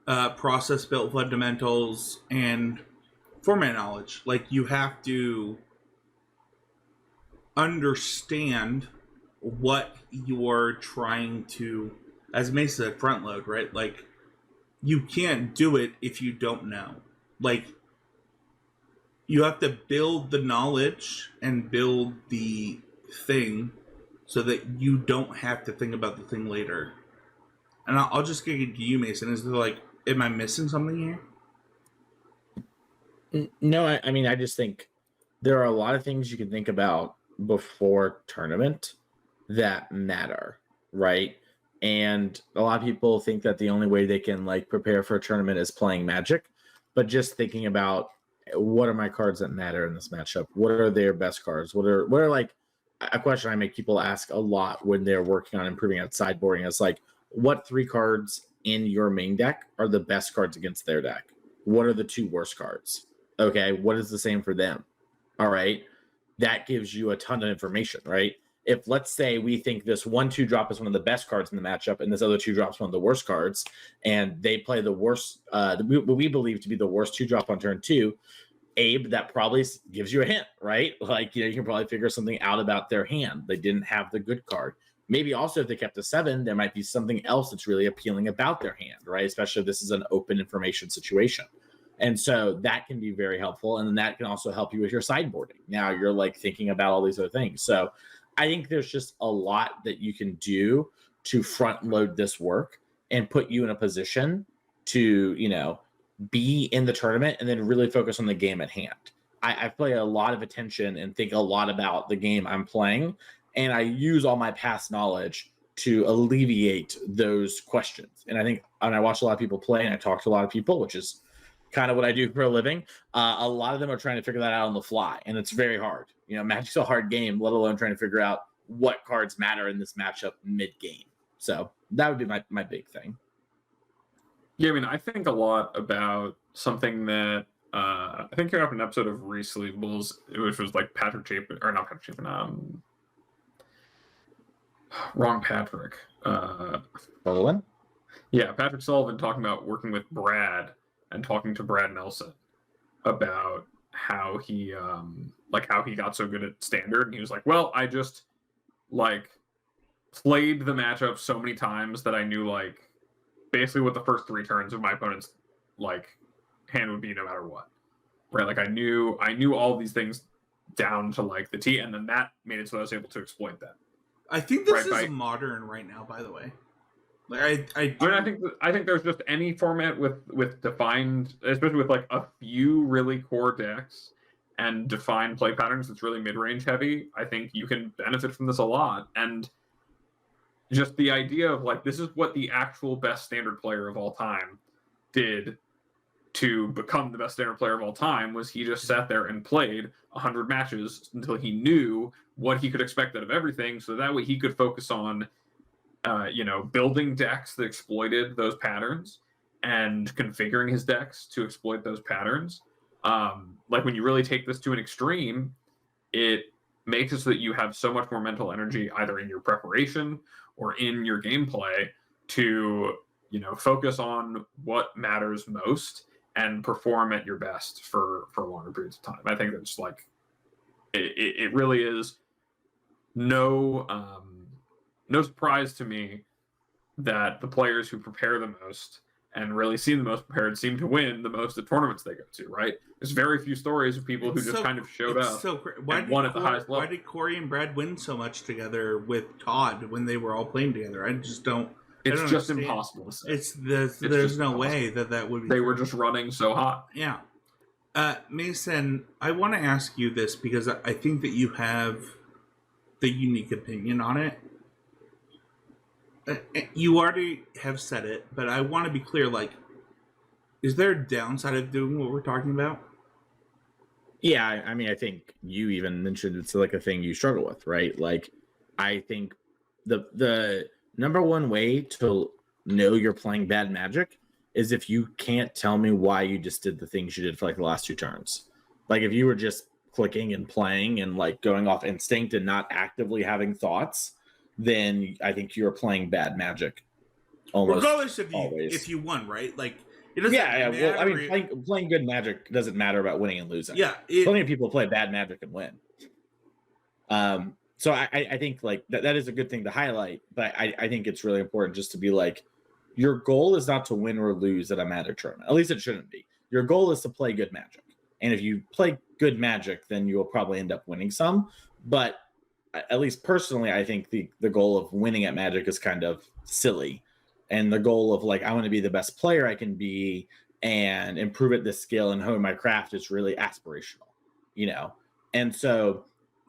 process built fundamentals, and format knowledge. Like you have to understand what you're trying to, as Mason said, front load, right? Like you can't do it if you don't know. Like you have to build the knowledge and build the thing so that you don't have to think about the thing later. And I'll just get it to you, Mason. Is there like, am I missing something here? No, I mean, I just think there are a lot of things you can think about before tournament that matter, right? And a lot of people think that the only way they can like prepare for a tournament is playing Magic, but just thinking about what are my cards that matter in this matchup? What are their best cards? What are like a question I make people ask a lot when they're working on improving at sideboarding is like, what 3 cards in your main deck are the best cards against their deck? What are the 2 worst cards? Okay, what is the same for them? All right, that gives you a ton of information, right? If let's say we think this 1/2 drop is one of the best cards in the matchup and this other 2 drops one of the worst cards, and they play the worst, what we believe to be the worst 2 drop on turn 2, Abe, that probably gives you a hint, right? Like, you can probably figure something out about their hand. They didn't have the good card. Maybe also if they kept a 7, there might be something else that's really appealing about their hand, right? Especially if this is an open information situation. And so that can be very helpful. And then that can also help you with your sideboarding. Now you're like thinking about all these other things. So I think there's just a lot that you can do to front load this work and put you in a position to, be in the tournament and then really focus on the game at hand. I pay a lot of attention and think a lot about the game I'm playing, and I use all my past knowledge to alleviate those questions. And I think when I watch a lot of people play and I talk to a lot of people, which is kind of what I do for a living, a lot of them are trying to figure that out on the fly, and it's very hard. Magic's a hard game, let alone trying to figure out what cards matter in this matchup mid-game. So that would be my big thing. Yeah, I mean, I think a lot about something that I think you have an episode of Resleevables, which was like Patrick Chapin, or not Patrick Chapin, wrong Patrick. Sullivan? Yeah, Patrick Sullivan talking about working with Brad and talking to Brad Nelson about how he got so good at Standard. And he was like, well, I just like played the matchup so many times that I knew like basically what the first 3 turns of my opponent's like hand would be no matter what, right? Like I knew all these things down to like the T, and then that made it so I was able to exploit that. I think this is modern right now, by the way. Like I think there's just any format with defined, especially with like a few really core decks and defined play patterns that's really mid-range heavy. I think you can benefit from this a lot. And just the idea of like, this is what the actual best Standard player of all time did to become the best Standard player of all time, was he just sat there and played 100 matches until he knew what he could expect out of everything. So that way he could focus on, building decks that exploited those patterns and configuring his decks to exploit those patterns. Like when you really take this to an extreme, it makes it so that you have so much more mental energy either in your preparation or in your gameplay to, focus on what matters most and perform at your best for longer periods of time. I think that's like it really is no surprise to me that the players who prepare the most and really seem the most prepared seem to win the most at tournaments they go to, right? There's very few stories of people who just kind of showed up and won at the highest level. Why did Corey and Brad win so much together with Todd when they were all playing together? I just don't. It's just impossible to say. There's no way that would be. They were just running so hot. Yeah. Mason, I want to ask you this because I think that you have the unique opinion on it. You already have said it, but I want to be clear. Like, is there a downside of doing what we're talking about? Yeah, I mean, I think you even mentioned it's like a thing you struggle with, right? Like, I think the number one way to know you're playing bad Magic is if you can't tell me why you just did the things you did for like the last 2 turns. Like, if you were just clicking and playing and like going off instinct and not actively having thoughts, then I think you're playing bad Magic. Regardless of if you won, right? Like, it doesn't matter. Well, I mean, playing good Magic doesn't matter about winning and losing. Yeah, plenty of people play bad Magic and win. So I think like that is a good thing to highlight, but I think it's really important just to be like, your goal is not to win or lose at a Magic tournament. At least it shouldn't be. Your goal is to play good Magic, and if you play good Magic, then you will probably end up winning some. But at least personally, I think the goal of winning at Magic is kind of silly. And the goal of like, I want to be the best player I can be and improve at this skill and hone my craft is really aspirational, And so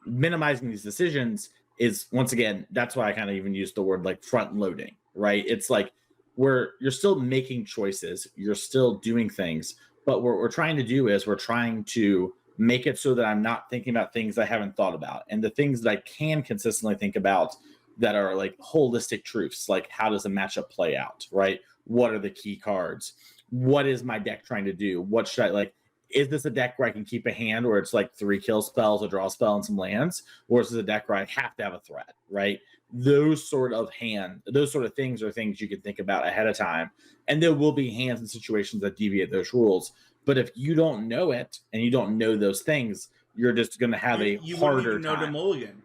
minimizing these decisions is, once again, that's why I kind of even use the word like front loading, right? It's like you're still making choices, you're still doing things, but what we're trying to do is we're trying to make it so that I'm not thinking about things I haven't thought about. And the things that I can consistently think about that are like holistic truths, like how does a matchup play out, right? What are the key cards? What is my deck trying to do? What should I like? Is this a deck where I can keep a hand where it's like 3 kill spells, a draw spell, and some lands? Or is this a deck where I have to have a threat, right? Those sort of things are things you can think about ahead of time. And there will be hands and situations that deviate those rules. But if you don't know it and you don't know those things, you're just going to have a harder time. You know the mulligan.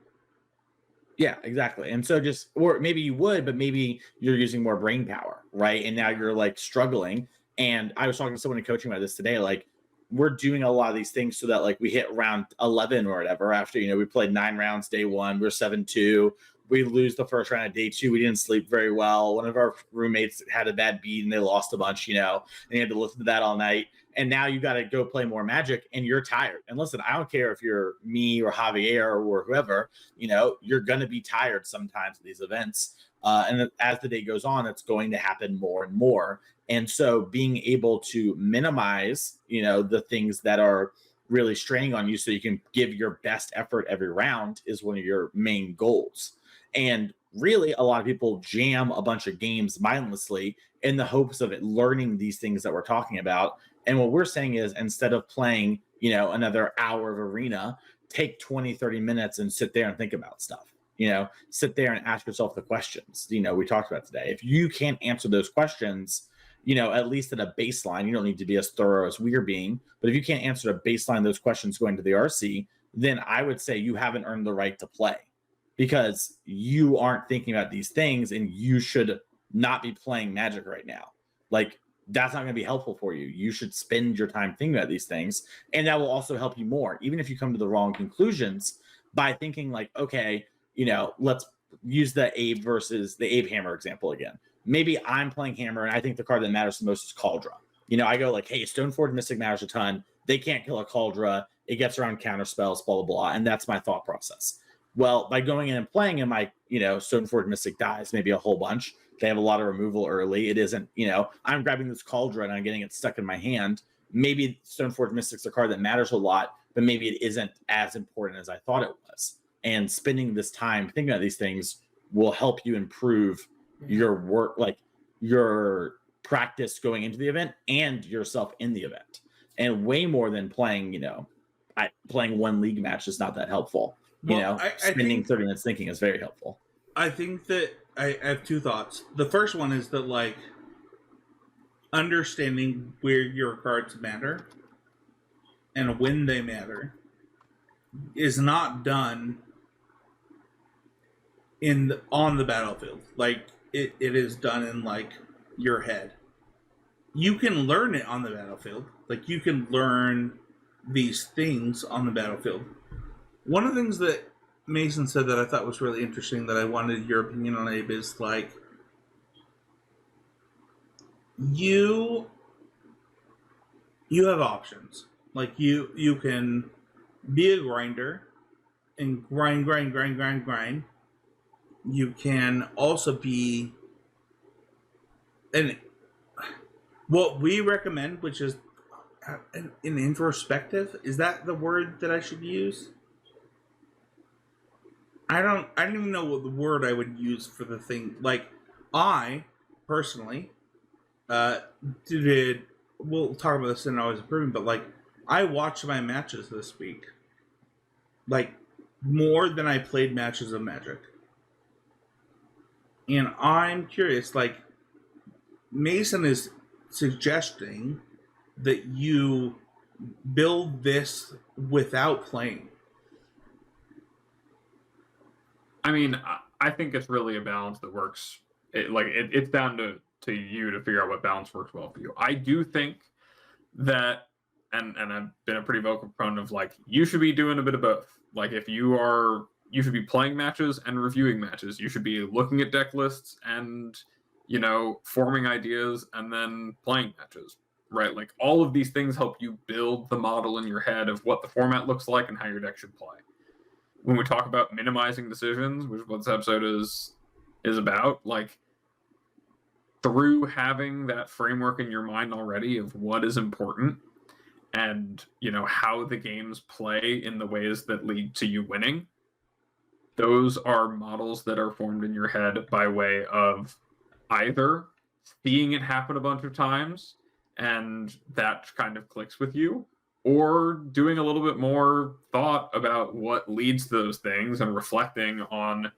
Yeah, exactly. And so or maybe you would, but maybe you're using more brain power, right? And now you're like struggling. And I was talking to someone in coaching about this today. Like, we're doing a lot of these things so that like we hit round 11 or whatever after, we played 9 rounds day 1, we're 7-2. We lose the first round of day 2. We didn't sleep very well. One of our roommates had a bad beat and they lost a bunch, and you had to listen to that all night. And now you got to go play more Magic and you're tired. And listen, I don't care if you're me or Javier or whoever, you're going to be tired sometimes at these events. And as the day goes on, it's going to happen more and more. And so being able to minimize, the things that are really straining on you so you can give your best effort every round is one of your main goals. And really, a lot of people jam a bunch of games mindlessly in the hopes of learning these things that we're talking about. And what we're saying is, instead of playing, another hour of Arena, take 20, 30 minutes and sit there and think about stuff. Sit there and ask yourself the questions, we talked about today. If you can't answer those questions, at least at a baseline, you don't need to be as thorough as we're being, but if you can't answer a baseline those questions going to the RC, then I would say you haven't earned the right to play, because you aren't thinking about these things and you should not be playing Magic right now. Like, that's not going to be helpful for you. You should spend your time thinking about these things, and that will also help you more, even if you come to the wrong conclusions, by thinking like, okay, let's use the Abe Hammer example again. Maybe I'm playing Hammer and I think the card that matters the most is Cauldra. I go like, hey, Stoneforge Mystic matters a ton. They can't kill a Cauldra. It gets around counter spells, blah, blah, blah. And that's my thought process. Well, by going in and playing him, my, Stoneforge Mystic dies maybe a whole bunch. They have a lot of removal early. It isn't, I'm grabbing this Cauldra and I'm getting it stuck in my hand. Maybe Stoneforge Mystic's a card that matters a lot, but maybe it isn't as important as I thought it was. And spending this time thinking about these things will help you improve your work, like your practice going into the event and yourself in the event. And way more than playing, playing one league match is not that helpful. Spending 30 minutes thinking is very helpful. I think that I have two thoughts. The first one is that like understanding where your cards matter and when they matter is not done on the battlefield. Like it is done in like your head. You can learn it on the battlefield. Like you can learn these things on the battlefield. One of the things that Mason said that I thought was really interesting that I wanted your opinion on, Abe, is like you have options. Like you can be a grinder and grind. You can also be an what we recommend, which is an introspective. Is that the word that I should use? I don't even know what the word I would use for the thing. Like I personally did. We'll talk about this in Always Improving, but like I watched my matches this week, like more than I played matches of Magic, and I'm curious. Like Mason is suggesting that you build this without playing. I mean, I think it's really a balance that works. It's down to you to figure out what balance works well for you. I do think that, and I've been a pretty vocal proponent of like you should be doing a bit of both. Like if you should be playing matches and reviewing matches. You should be looking at deck lists and forming ideas and then playing matches. Right? Like all of these things help you build the model in your head of what the format looks like and how your deck should play. When we talk about minimizing decisions, which is what this episode is about, like through having that framework in your mind already of what is important and how the games play in the ways that lead to you winning, those are models that are formed in your head by way of either seeing it happen a bunch of times and that kind of clicks with you, or doing a little bit more thought about what leads to those things and reflecting on,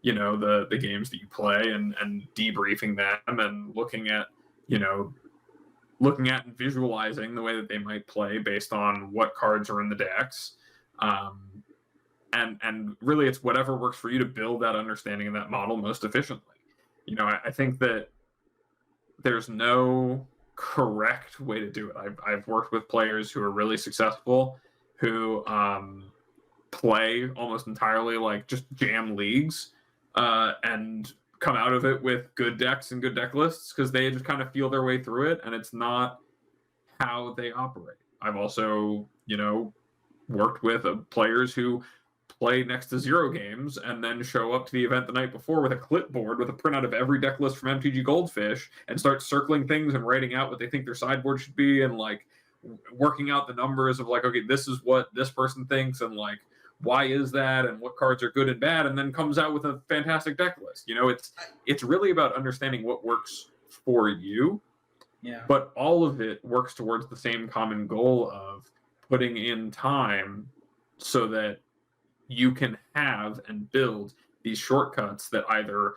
the games that you play and debriefing them and looking at and visualizing the way that they might play based on what cards are in the decks. And really it's whatever works for you to build that understanding of that model most efficiently. I think that there's no correct way to do it. I've worked with players who are really successful who play almost entirely like just jam leagues and come out of it with good decks and good deck lists because they just kind of feel their way through it and it's not how they operate. I've also worked with players who play next to 0 games and then show up to the event the night before with a clipboard with a printout of every deck list from MTG Goldfish and start circling things and writing out what they think their sideboard should be and like working out the numbers of like, okay, this is what this person thinks and like why is that and what cards are good and bad, and then comes out with a fantastic deck list. It's really about understanding what works for you. Yeah. But all of it works towards the same common goal of putting in time so that you can have and build these shortcuts that either,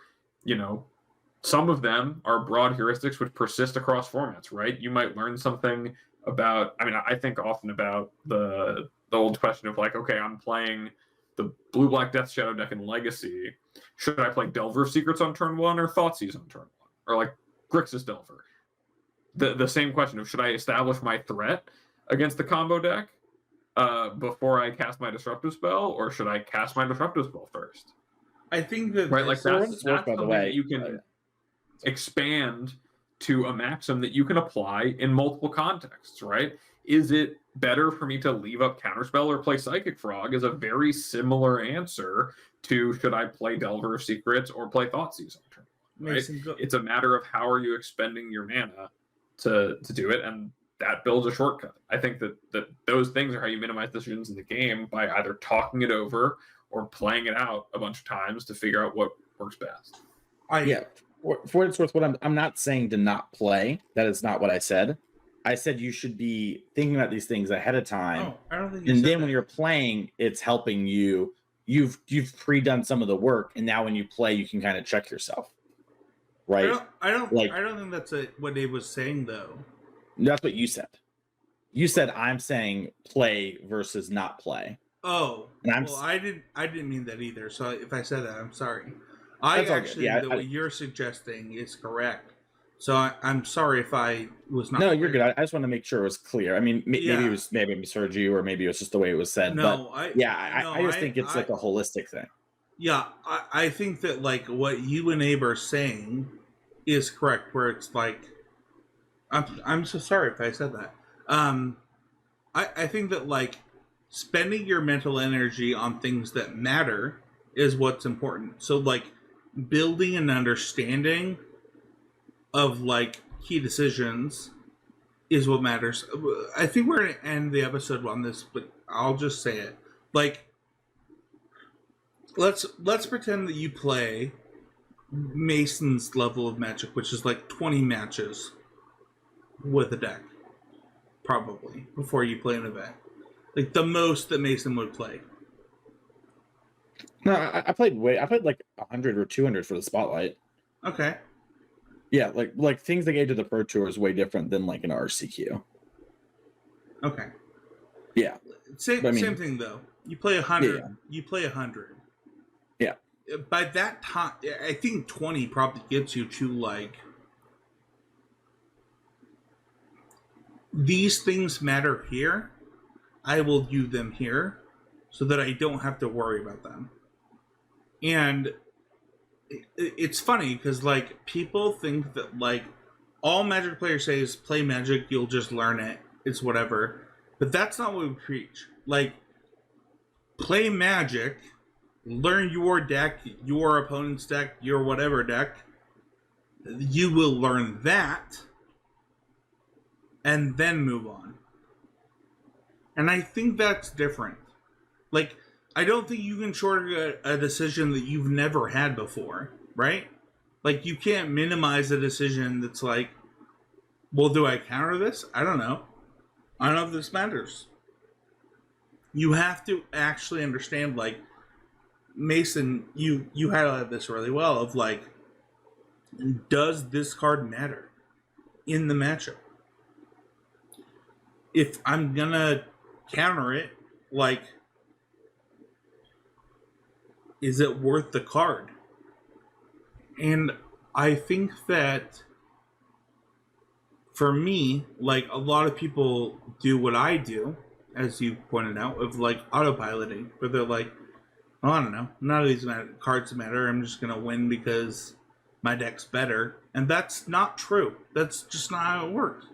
some of them are broad heuristics which persist across formats, right? You might learn something about, I think often about the old question of like, okay, I'm playing the blue-black Death Shadow deck in Legacy. Should I play Delver of Secrets on turn 1 or Thoughtseize on turn 1? Or like Grixis Delver? The same question of should I establish my threat against the combo deck before I cast my disruptive spell, or should I cast my disruptive spell first? I think that right, like that's something that you can Oh, expand to a maxim that you can apply in multiple contexts, right? Is it better for me to leave up Counterspell or play Psychic Frog is a very similar answer to should I play Delver of Secrets or play Thoughtseize on turn 1, right? It's a matter of how are you expending your mana to do it, and that builds a shortcut. I think that those things are how you minimize decisions in the game by either talking it over or playing it out a bunch of times to figure out what works best. For what it's worth, I'm not saying to not play. That is not what I said. I said you should be thinking about these things ahead of time. I don't think. And then when you're playing, it's helping you you've pre-done some of the work, and now when you play, you can kind of check yourself, right? I don't Like think that's what Dave was saying though. that's what you said. You said I'm saying play versus not play. Oh, And I'm well, I didn't mean that either. So if I said that, I'm sorry. That's I all good. actually Yeah, think that what you're suggesting is correct. So I'm sorry if I was not. no, you're clear. good. I just want to make sure it was clear. I mean, maybe Yeah. it was maybe I misheard you, or maybe it was just the way it was said. No, But yeah, I just think it's like a holistic thing. Yeah, I think that like what you and Abe are saying is correct. Where it's like, I'm so sorry if I said that. I think that like spending your mental energy on things that matter is what's important. So like building an understanding of like key decisions is what matters. I think we're gonna end the episode on this, but I'll just say it. Like let's pretend that you play Mason's level of Magic, which is like 20 matches with a deck, probably, before you play an event. Like the most that Mason would play. No, I played like 100 or 200 for the spotlight. Okay. Yeah, like things they gave to the Pro Tour is way different than like an RCQ. Okay. Yeah. Same thing though. You play 100. Yeah. You play 100. Yeah. By that time, I think 20 probably gets you to like these things matter here. I will view them here, so that I don't have to worry about them. And it's funny because like people think that like all Magic players say is play Magic, you'll just learn it. It's whatever. But that's not what we preach. Like play Magic, learn your deck, your opponent's deck, your whatever deck. You will learn that and then move on. And I think that's different. Like I don't think you can shortcut a decision that you've never had before, right? Like you can't minimize a decision that's like, well, do I counter this? I don't know. I don't know if this matters. You have to actually understand, like, Mason, you highlighted this really well of like, does this card matter in the matchup? If I'm gonna counter it, like, is it worth the card? And I think that for me, like a lot of people do what I do, as you pointed out, of like autopiloting, where they're like, oh, I don't know, none of these cards matter. I'm just gonna win because my deck's better, and that's not true. That's just not how it works.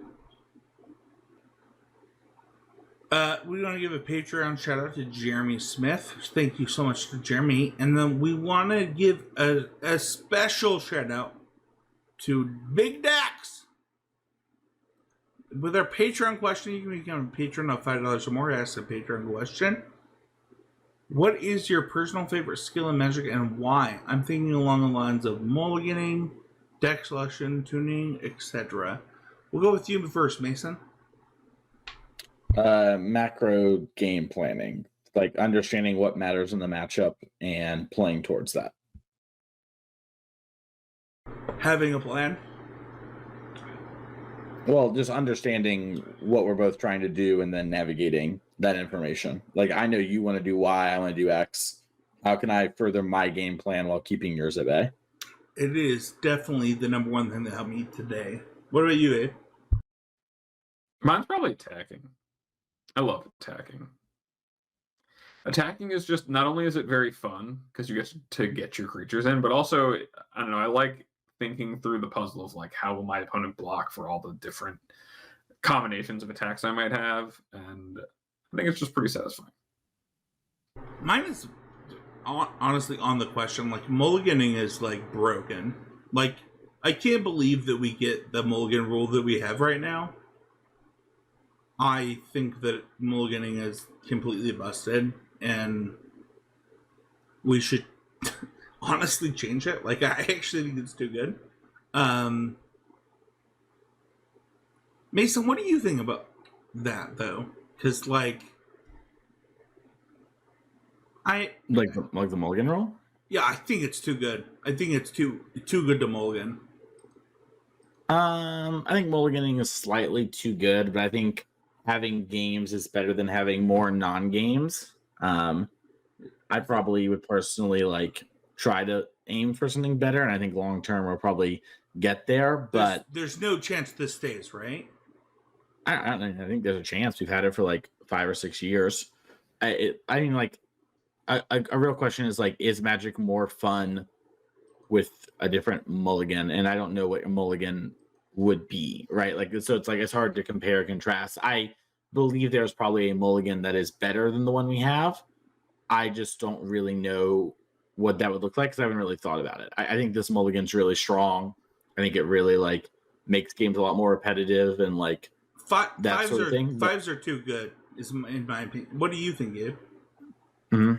We want to give a Patreon shout out to Jeremy Smith. Thank you so much to Jeremy. And then we want to give a special shout out to Big Dax. With our Patreon question, you can become a patron of $5 or more. Ask a Patreon question. What is your personal favorite skill in Magic and why? I'm thinking along the lines of mulliganing, deck selection, tuning, etc. We'll go with you first, Mason. Macro game planning, like understanding what matters in the matchup and playing towards that. Having a plan. Well, just understanding what we're both trying to do and then navigating that information. Like, I know you want to do Y, I want to do X. How can I further my game plan while keeping yours at bay? It is definitely the number one thing that helped me today. What about you, Abe? Mine's probably attacking. I love attacking. Attacking is just, not only is it very fun because you get to get your creatures in, but also, I don't know, I like thinking through the puzzle of like, how will my opponent block for all the different combinations of attacks I might have, and I think it's just pretty satisfying. Mine is honestly on the question, like mulliganing is like broken. Like I can't believe that we get the mulligan rule that we have right now. I think that mulliganing is completely busted, and we should honestly change it. Like, I actually think it's too good. Mason, what do you think about that, though? Because, like, Like the mulligan roll. Yeah, I think it's too good. I think it's too good to mulligan. I think mulliganing is slightly too good, but I think having games is better than having more non-games. I probably would personally like try to aim for something better, and I think long term we'll probably get there. But there's no chance this stays, right? I think there's a chance. We've had it for like 5 or 6 years. I mean, like a real question is like, is Magic more fun with a different mulligan? And I don't know what a mulligan would be, right? Like, so it's like it's hard to compare and contrast. I believe there's probably a mulligan that is better than the one we have. I just don't really know what that would look like because I haven't really thought about it. I think this mulligan's really strong. I think it really like makes games a lot more repetitive and like that sort of thing. Fives are too good, in my opinion. What do you think, Gabe? Mm-hmm.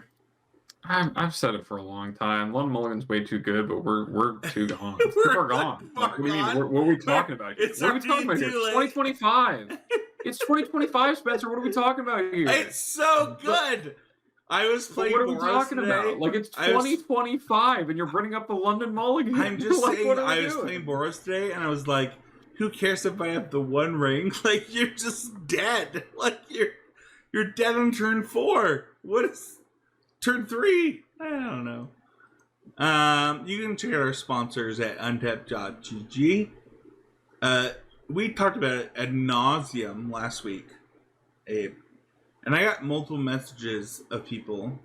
I've said it for a long time. London Mulligan's way too good, but we're too gone. We're gone. Like, what do you mean? What are we talking about here? What are we talking about here? 2025. It's 2025, Spencer. What are we talking about here? It's so good. I was playing. What are we Boros talking today. about? Like, it's 2025, and you're bringing up the London Mulligan. I'm just like, saying. I was playing Boros today, and I was like, "Who cares if I have the one ring? Like, you're just dead. Like, you're dead on turn 4. What is turn 3? I don't know." You can check out our sponsors at untapped.gg. We talked about it ad nauseum last week, Abe. And I got multiple messages of people.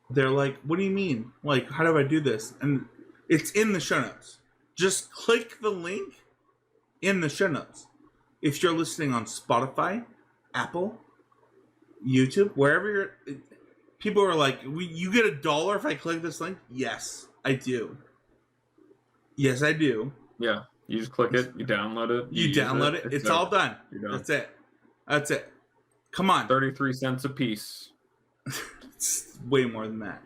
They're like, "What do you mean? Like, how do I do this?" And it's in the show notes. Just click the link in the show notes. If you're listening on Spotify, Apple, YouTube, wherever you're... People are like, "You get $1 if I click this link?" Yes, I do. Yes, I do. Yeah, you just click it, you download it. You download it. It's all done. That's it. That's it. Come on. 33 cents a piece. It's way more than that.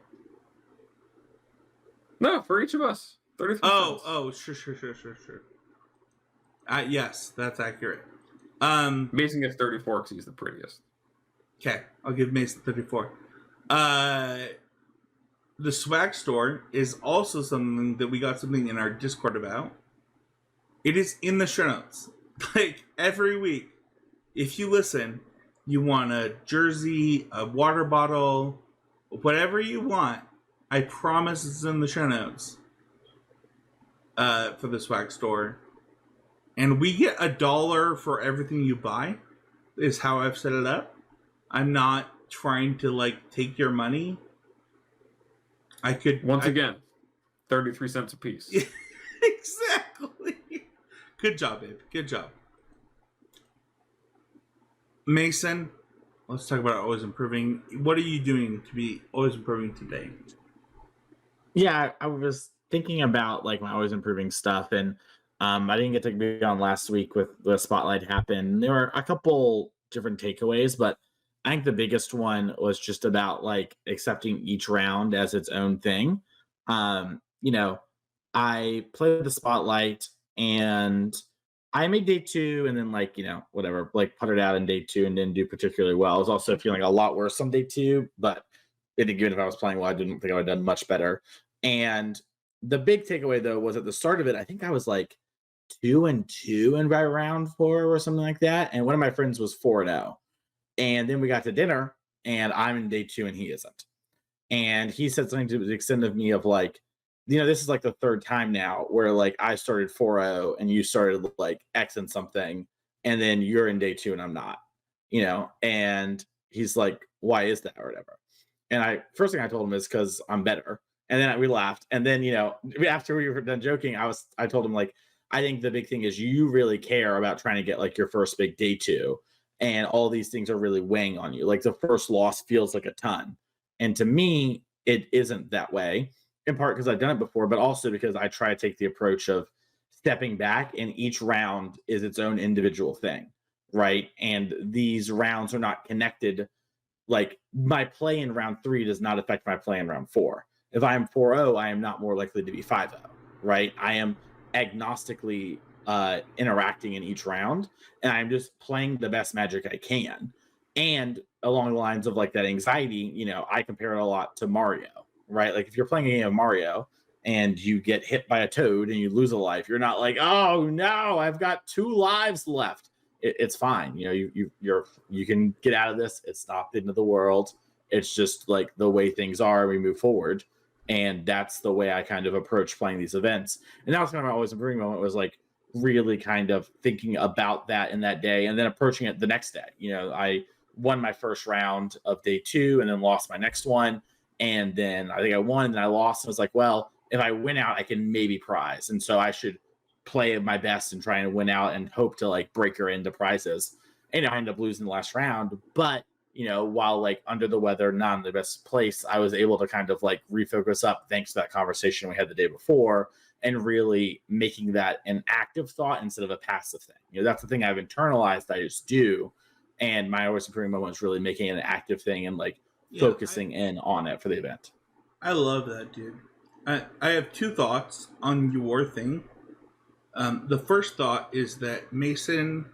No, for each of us. 33 cents. Oh, sure. Yes, that's accurate. Mason gets 34 because he's the prettiest. Okay, I'll give Mason 34. The swag store is also something that we got something in our Discord about. It is in the show notes. Like, every week, if you listen... You want a jersey, a water bottle, whatever you want. I promise it's in the show notes for the swag store. And we get $1 for everything you buy, is how I've set it up. I'm not trying to, like, take your money. Again, 33 cents a piece. Exactly. Good job, babe. Good job. Mason, let's talk about always improving. What are you doing to be always improving today? Yeah, I was thinking about like my always improving stuff, and I didn't get to be on last week with the spotlight happen. There were a couple different takeaways, but I think the biggest one was just about like accepting each round as its own thing. You know, I played the spotlight and I made day 2 and then like, you know, whatever, like putted out in day 2 and didn't do particularly well. I was also feeling a lot worse on day 2, but even if I was playing well, I didn't think I would have done much better. And the big takeaway though was at the start of it, I think I was like 2-2 and by round 4 or something like that. And one of my friends was 4-0. And then we got to dinner and I'm in day 2 and he isn't. And he said something to the extent of me of like, you know, this is like the 3rd time now where like I started 4-0 and you started like X and something, and then you're in day 2 and I'm not, you know. And he's like, "Why is that?" or whatever. And first thing I told him is because I'm better. And then we laughed. And then, you know, after we were done joking, I told him like, I think the big thing is you really care about trying to get like your first big day 2, and all these things are really weighing on you. Like the first loss feels like a ton, and to me, it isn't that way. In part because I've done it before, but also because I try to take the approach of stepping back, and each round is its own individual thing, right? And these rounds are not connected. Like my play in round 3 does not affect my play in round 4. If I am 4-0, I am not more likely to be 5-0, right? I am agnostically interacting in each round, and I'm just playing the best Magic I can. And along the lines of like that anxiety, you know, I compare it a lot to Mario, right? Like if you're playing a game of Mario and you get hit by a toad and you lose a life, you're not like, oh no, I've got 2 lives left. It's fine. You know, you can get out of this. It's not the end of the world. It's just like the way things are. We move forward. And that's the way I kind of approach playing these events. And that was kind of my always improving moment, was like really kind of thinking about that in that day and then approaching it the next day. You know, I won my first round of day 2 and then lost my next one. And then I think I won and then I lost. And I was like, well, if I win out, I can maybe prize. And so I should play my best and try and win out and hope to like break her into prizes. And I ended up losing the last round. But, you know, while like under the weather, not in the best place, I was able to kind of like refocus up thanks to that conversation we had the day before and really making that an active thought instead of a passive thing. You know, that's the thing I've internalized. I just do. And my always improving moment is really making it an active thing and like focusing in on it for the event. I love that, dude. I have 2 thoughts on your thing. The first thought is that Mason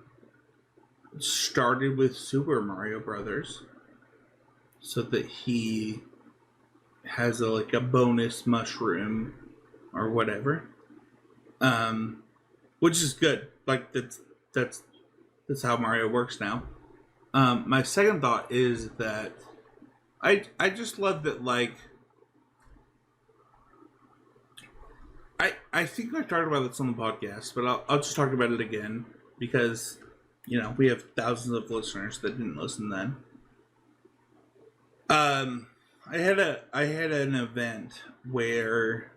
started with Super Mario Brothers so that he has like a bonus mushroom or whatever, which is good. Like that's how Mario works now. My second thought is that I just love that, like, I think I talked about this on the podcast, but I'll just talk about it again because, you know, we have thousands of listeners that didn't listen then. I had an event where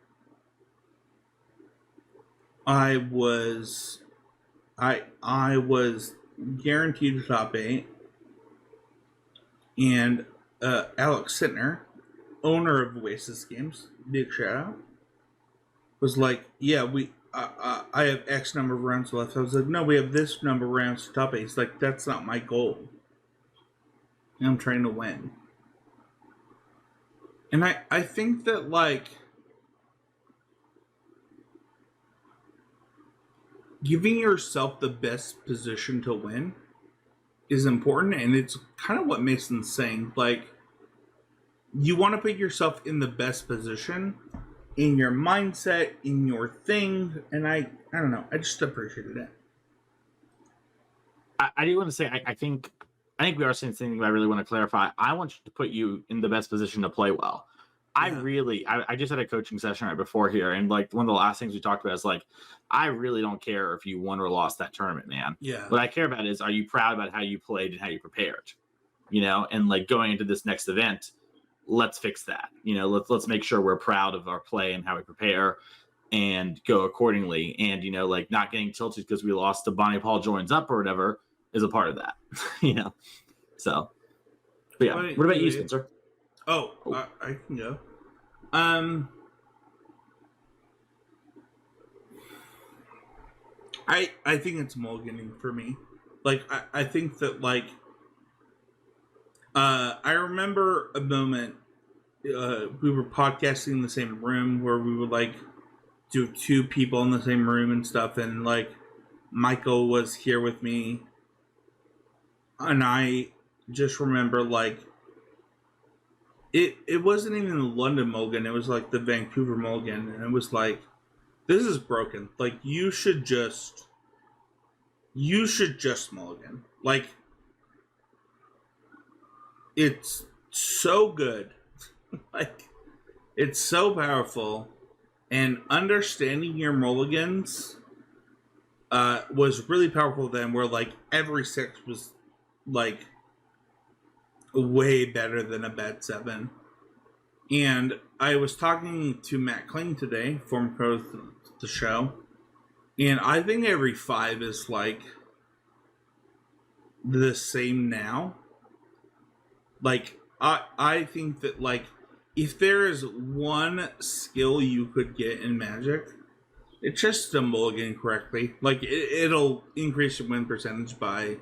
I was guaranteed a top 8, and Alex Sittner, owner of Oasis Games, big shout out, was like, yeah, I have X number of rounds left. I was like, no, we have this number of rounds to top 8. He's like, that's not my goal. I'm trying to win. And I think that, like, giving yourself the best position to win is important, and it's kind of what Mason's saying. Like, you want to put yourself in the best position in your mindset, in your thing, and I don't know, I just appreciated it. I do want to say I think we are saying something that I really want to clarify. I want to put you in the best position to play well. Yeah. I just had a coaching session right before here, and like one of the last things we talked about is like, I really don't care if you won or lost that tournament, man. Yeah. What I care about is, are you proud about how you played and how you prepared? You know, and like going into this next event, let's fix that. You know, let's make sure we're proud of our play and how we prepare and go accordingly. And, you know, like not getting tilted because we lost to Bonnie Paul joins up or whatever is a part of that. You know, so but yeah. What about you, Spencer? I can go. I think it's mulliganing for me. Like, I think that, like, I remember a moment, we were podcasting in the same room where we would, like, do 2 people in the same room and stuff, and, like, Michael was here with me, and I just remember, like, it wasn't even the London mulligan, it was, like, the Vancouver mulligan, and it was like, this is broken. Like, you should just mulligan. Like, it's so good. Like, it's so powerful. And understanding your mulligans was really powerful then, where, like, every 6 was, like, way better than a bad 7. And I was talking to Matt Kling today, former co-host of the show, and I think every 5 is, like, the same now. Like, I think that, like, if there is one skill you could get in Magic, it's just to mulligan correctly. Like, it'll increase your win percentage by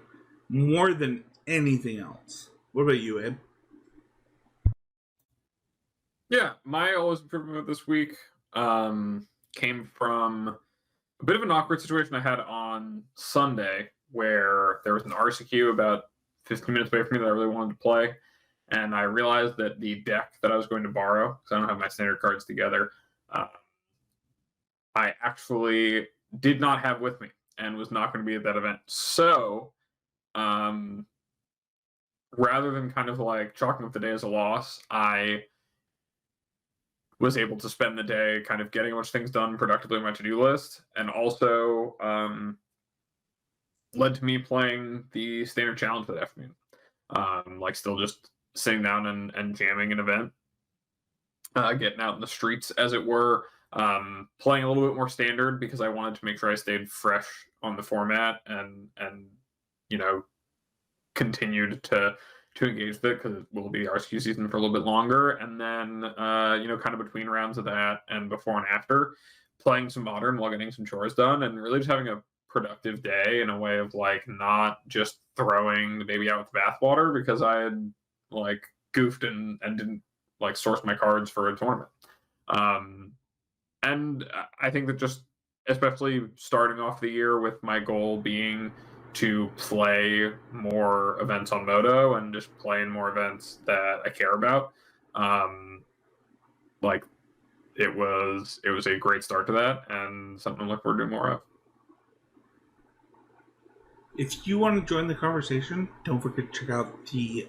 more than anything else. What about you, Abe? Yeah, my always improvement this week came from a bit of an awkward situation I had on Sunday where there was an RCQ about 15 minutes away from me that I really wanted to play. And I realized that the deck that I was going to borrow, because I don't have my standard cards together, I actually did not have with me and was not going to be at that event. So rather than kind of like chalking up the day as a loss, I was able to spend the day kind of getting a bunch of things done productively on my to-do list, and also led to me playing the standard challenge that afternoon. Like still just sitting down and jamming an event, getting out in the streets, as it were, playing a little bit more standard because I wanted to make sure I stayed fresh on the format and you know, continued to engage with it because it will be RSQ season for a little bit longer. And then, you know, kind of between rounds of that and before and after, playing some Modern while getting some chores done and really just having a productive day in a way of like not just throwing the baby out with the bathwater because I had like goofed and didn't like source my cards for a tournament. And I think that just especially starting off the year with my goal being to play more events on Moto and just play in more events that I care about, like it was a great start to that and something to look forward to more of. If you want to join the conversation, don't forget to check out the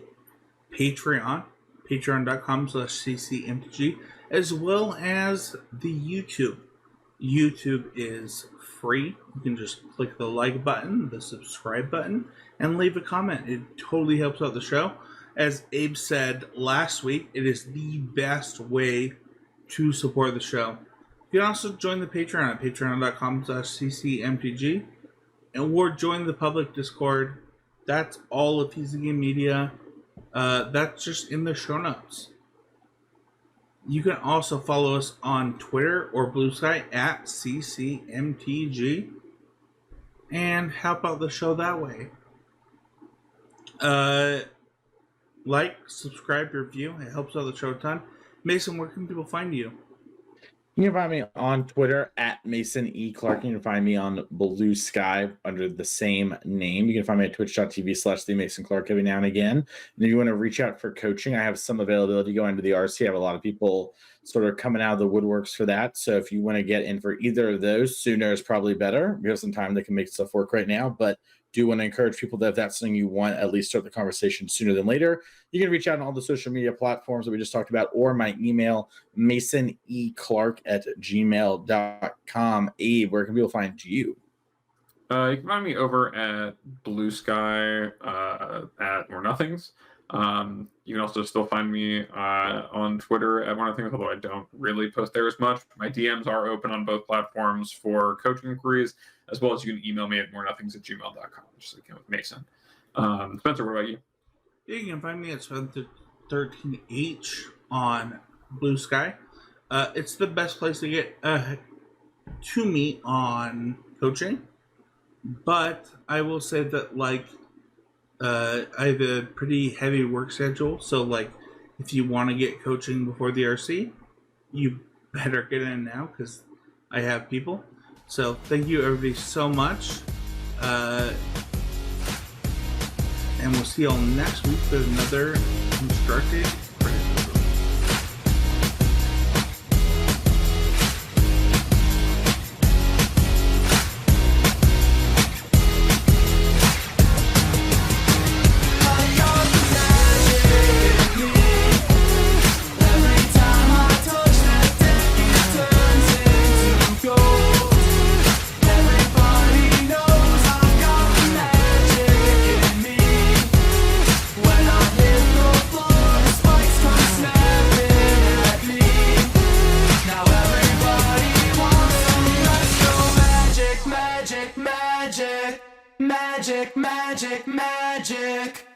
Patreon, patreon.com/ccmtg, as well as the YouTube. YouTube is free. You can just click the like button, the subscribe button, and leave a comment. It totally helps out the show. As Abe said last week, it is the best way to support the show. You can also join the Patreon at patreon.com/ccmtg, or join the public Discord. That's all of Heezy Game Media. That's just in the show notes. You can also follow us on Twitter or Blue Sky at ccmtg and help out the show that way. Like, subscribe, review. It helps out the show a ton. Mason, where can people find you? You can find me on Twitter at Mason E. Clark. You can find me on Blue Sky under the same name. You can find me at twitch.tv/the Mason Clark every now and again. And if you want to reach out for coaching, I have some availability going to the RC. I have a lot of people sort of coming out of the woodworks for that. So if you want to get in for either of those, sooner is probably better. We have some time that can make stuff work right now, but do want to encourage people that if that's something you want, at least start the conversation sooner than later. You can reach out on all the social media platforms that we just talked about, or my email, masoneclark@gmail.com. Abe, where can people find you? You can find me over at Blue Sky at More Nothings. You can also still find me on Twitter at More Nothings, although I don't really post there as much. My DMs are open on both platforms for coaching inquiries, as well as you can email me at morenothings@gmail.com, just like with Mason. Spencer, what about you? You can find me at Spencer13H on Blue Sky. It's the best place to get to me on coaching, but I will say that like I have a pretty heavy work schedule, so like if you want to get coaching before the RC, you better get in now because I have people. So thank you everybody so much, and we'll see y'all next week with another constructed criticism. Magic, magic, magic, magic, magic.